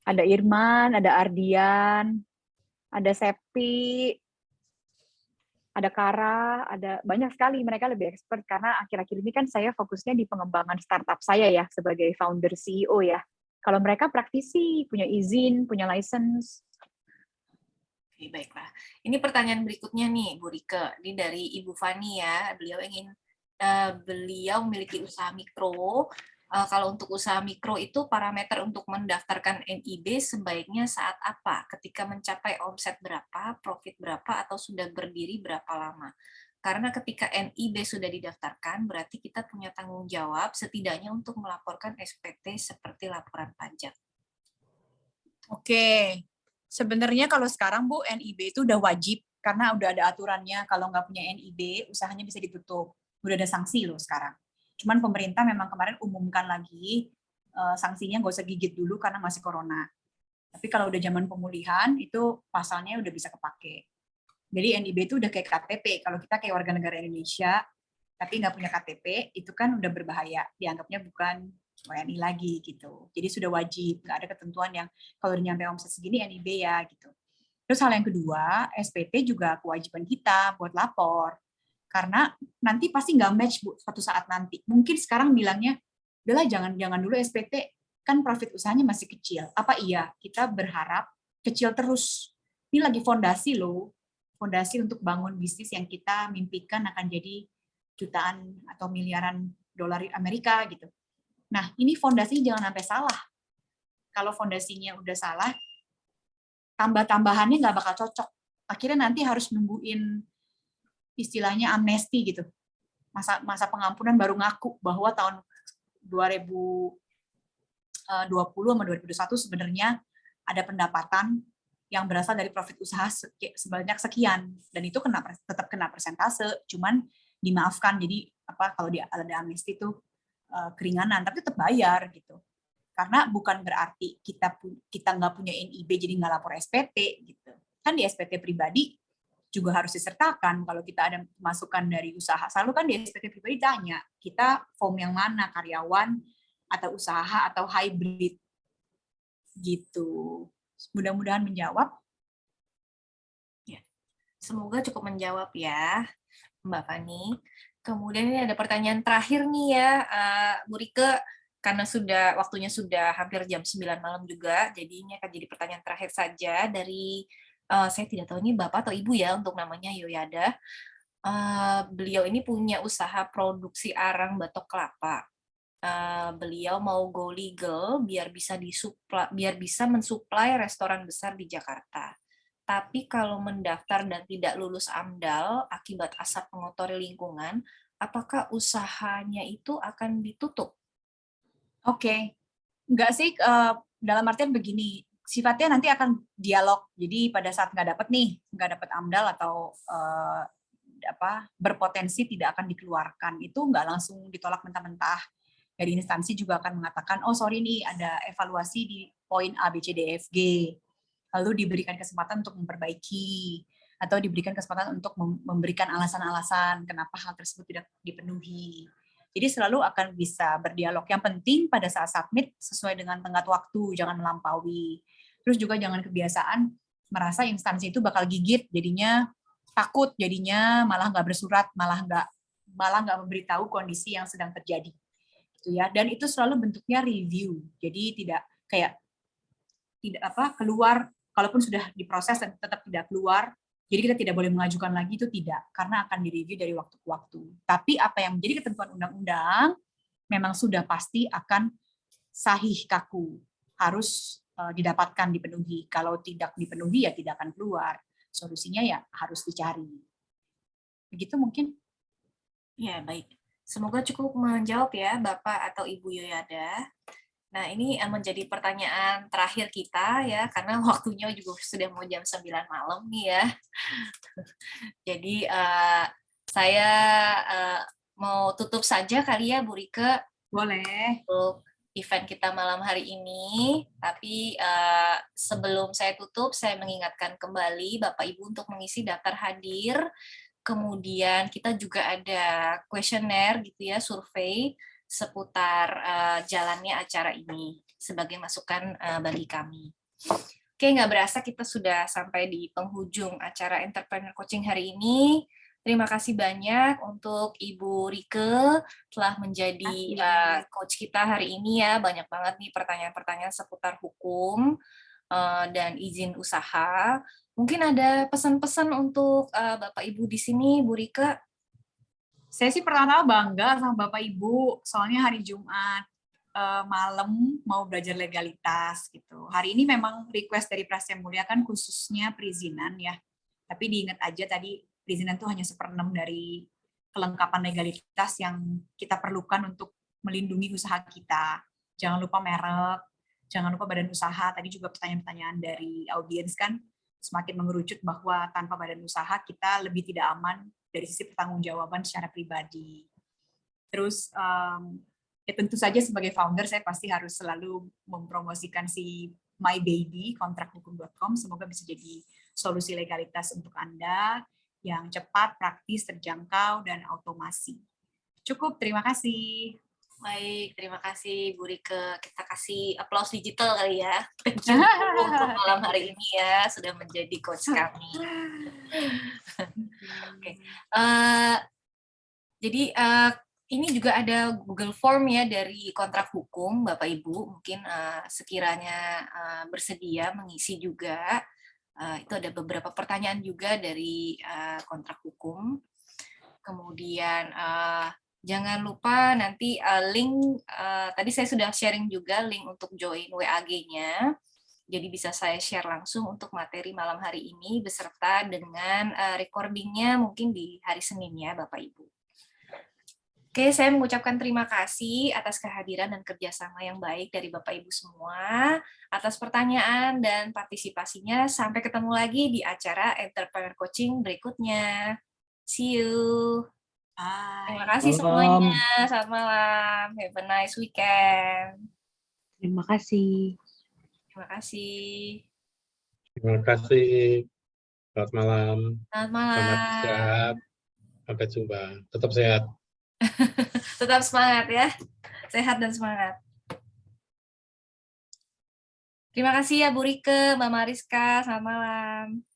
Ada Irman, ada Ardian, ada Septi, ada Kara, ada banyak sekali, mereka lebih expert karena akhir-akhir ini kan saya fokusnya di pengembangan startup saya ya sebagai founder CEO ya. Kalau mereka praktisi, punya izin, punya license. Oke, baiklah. Ini pertanyaan berikutnya nih, Bu Rike. Ini dari Ibu Fani ya. Beliau memiliki usaha mikro. Kalau untuk usaha mikro itu parameter untuk mendaftarkan NIB sebaiknya saat apa? Ketika mencapai omset berapa, profit berapa, atau sudah berdiri berapa lama? Karena ketika NIB sudah didaftarkan, berarti kita punya tanggung jawab setidaknya untuk melaporkan SPT seperti laporan pajak. Oke, sebenarnya kalau sekarang Bu, NIB itu udah wajib karena udah ada aturannya. Kalau nggak punya NIB, usahanya bisa ditutup. Udah ada sanksi loh sekarang. Cuman pemerintah memang kemarin umumkan lagi sanksinya nggak usah gigit dulu karena masih corona. Tapi kalau udah zaman pemulihan itu pasalnya udah bisa kepake. Jadi NIB itu udah kayak KTP. Kalau kita kayak warga negara Indonesia tapi nggak punya KTP itu kan udah berbahaya. Dianggapnya bukan WNI lagi gitu. Jadi sudah wajib. Nggak ada ketentuan yang kalau udah nyampe omset segini NIB ya gitu. Terus hal yang kedua, SPT juga kewajiban kita buat lapor. Karena nanti pasti nggak match Bu suatu saat nanti. Mungkin sekarang bilangnya, udahlah jangan dulu SPT, kan profit usahanya masih kecil. Apa iya kita berharap kecil terus? Ini lagi fondasi loh, fondasi untuk bangun bisnis yang kita mimpikan akan jadi jutaan atau miliaran dolar Amerika gitu. Nah ini fondasinya jangan sampai salah. Kalau fondasinya udah salah, tambah-tambahannya nggak bakal cocok. Akhirnya nanti harus nungguin istilahnya amnesti gitu. Masa pengampunan baru ngaku bahwa tahun 2020 sama 2021 sebenarnya ada pendapatan yang berasal dari profit usaha sebanyak sekian dan itu tetap kena persentase, cuman dimaafkan. Jadi kalau ada amnesti itu keringanan tapi tetap bayar gitu. Karena bukan berarti kita nggak punya NIB jadi nggak lapor SPT gitu. Kan di SPT pribadi juga harus disertakan kalau kita ada masukan dari usaha. Selalu kan di SPT pribadi tanya, kita form yang mana, karyawan atau usaha atau hybrid gitu. Mudah-mudahan menjawab. Ya. Semoga cukup menjawab ya, Mbak Fani. Kemudian ini ada pertanyaan terakhir nih ya, Bu Rike, karena waktunya sudah hampir jam 9 malam juga, jadi ini akan jadi pertanyaan terakhir saja dari saya tidak tahu ini Bapak atau Ibu ya untuk namanya Yoyada. Beliau ini punya usaha produksi arang batok kelapa. Beliau mau go legal biar bisa mensuplai restoran besar di Jakarta. Tapi kalau mendaftar dan tidak lulus AMDAL akibat asap mengotori lingkungan, apakah usahanya itu akan ditutup? Oke, enggak sih, dalam artian begini, sifatnya nanti akan dialog. Jadi pada saat nggak dapat AMDAL atau berpotensi tidak akan dikeluarkan, itu nggak langsung ditolak mentah-mentah. Dari instansi juga akan mengatakan, oh sorry nih ada evaluasi di poin A, B, C, D, F, G. Lalu diberikan kesempatan untuk memperbaiki, atau diberikan kesempatan untuk memberikan alasan-alasan kenapa hal tersebut tidak dipenuhi. Jadi selalu akan bisa berdialog. Yang penting pada saat submit sesuai dengan tenggat waktu, jangan melampaui. Terus juga jangan kebiasaan merasa instansi itu bakal gigit, jadinya takut, jadinya malah nggak bersurat, malah nggak memberitahu kondisi yang sedang terjadi. Gitu ya. Dan itu selalu bentuknya review. Jadi tidak keluar, kalaupun sudah diproses dan tetap tidak keluar, Jadi kita tidak boleh mengajukan lagi, itu tidak, karena akan direview dari waktu ke waktu. Tapi apa yang menjadi ketentuan undang-undang memang sudah pasti akan sahih kaku, harus didapatkan, dipenuhi. Kalau tidak dipenuhi ya tidak akan keluar. Solusinya ya harus dicari. Begitu mungkin. Ya, baik. Semoga cukup menjawab ya Bapak atau Ibu Yoyada. Nah, ini menjadi pertanyaan terakhir kita ya, karena waktunya juga sudah mau jam 9 malam nih ya. Jadi saya mau tutup saja kali ya Bu Rike. Boleh. Untuk event kita malam hari ini. Tapi sebelum saya tutup, saya mengingatkan kembali Bapak Ibu untuk mengisi daftar hadir. Kemudian kita juga ada kuesioner gitu ya, survei seputar jalannya acara ini sebagai masukan bagi kami. Oke, nggak berasa kita sudah sampai di penghujung acara Entrepreneur Coaching hari ini. Terima kasih banyak untuk Ibu Rike telah menjadi coach kita hari ini ya. Banyak banget nih pertanyaan-pertanyaan seputar hukum dan izin usaha. Mungkin ada pesan-pesan untuk Bapak Ibu di sini, Bu Rike? Saya sih pertama bangga sama Bapak Ibu, soalnya hari Jumat malam mau belajar legalitas gitu. Hari ini memang request dari Prasetya Mulia kan khususnya perizinan ya. Tapi diingat aja tadi perizinan itu hanya 1/6 dari kelengkapan legalitas yang kita perlukan untuk melindungi usaha kita. Jangan lupa merek, jangan lupa badan usaha. Tadi juga pertanyaan-pertanyaan dari audiens kan semakin mengerucut bahwa tanpa badan usaha kita lebih tidak aman dari sisi pertanggungjawaban secara pribadi. Terus ya tentu saja sebagai founder saya pasti harus selalu mempromosikan si My Baby, kontrakhukum.com. Semoga bisa jadi solusi legalitas untuk Anda yang cepat, praktis, terjangkau, dan otomasi. Cukup, terima kasih. Baik, terima kasih Bu Rike. Kita kasih aplaus digital kali ya. Untuk malam hari ini ya, sudah menjadi coach kami. Oke. Jadi ini juga ada Google Form ya dari kontrak hukum, Bapak Ibu. Mungkin sekiranya bersedia mengisi juga. Itu ada beberapa pertanyaan juga dari kontrak hukum. Kemudian jangan lupa nanti link, tadi saya sudah sharing juga link untuk join WAG-nya. Jadi bisa saya share langsung untuk materi malam hari ini beserta dengan recordingnya mungkin di hari Senin ya Bapak Ibu. Oke, saya mengucapkan terima kasih atas kehadiran dan kerjasama yang baik dari Bapak Ibu semua, atas pertanyaan dan partisipasinya. Sampai ketemu lagi di acara Entrepreneur Coaching berikutnya. See you. Bye. Terima kasih semuanya. Selamat malam. Have a nice weekend. Terima kasih. Terima kasih. Terima kasih. Selamat malam. Selamat malam. Selamat istirahat. Sampai jumpa. Tetap sehat. Tetap semangat ya. Sehat dan semangat. Terima kasih ya Bu Rike, Mbak Mariska. Selamat malam.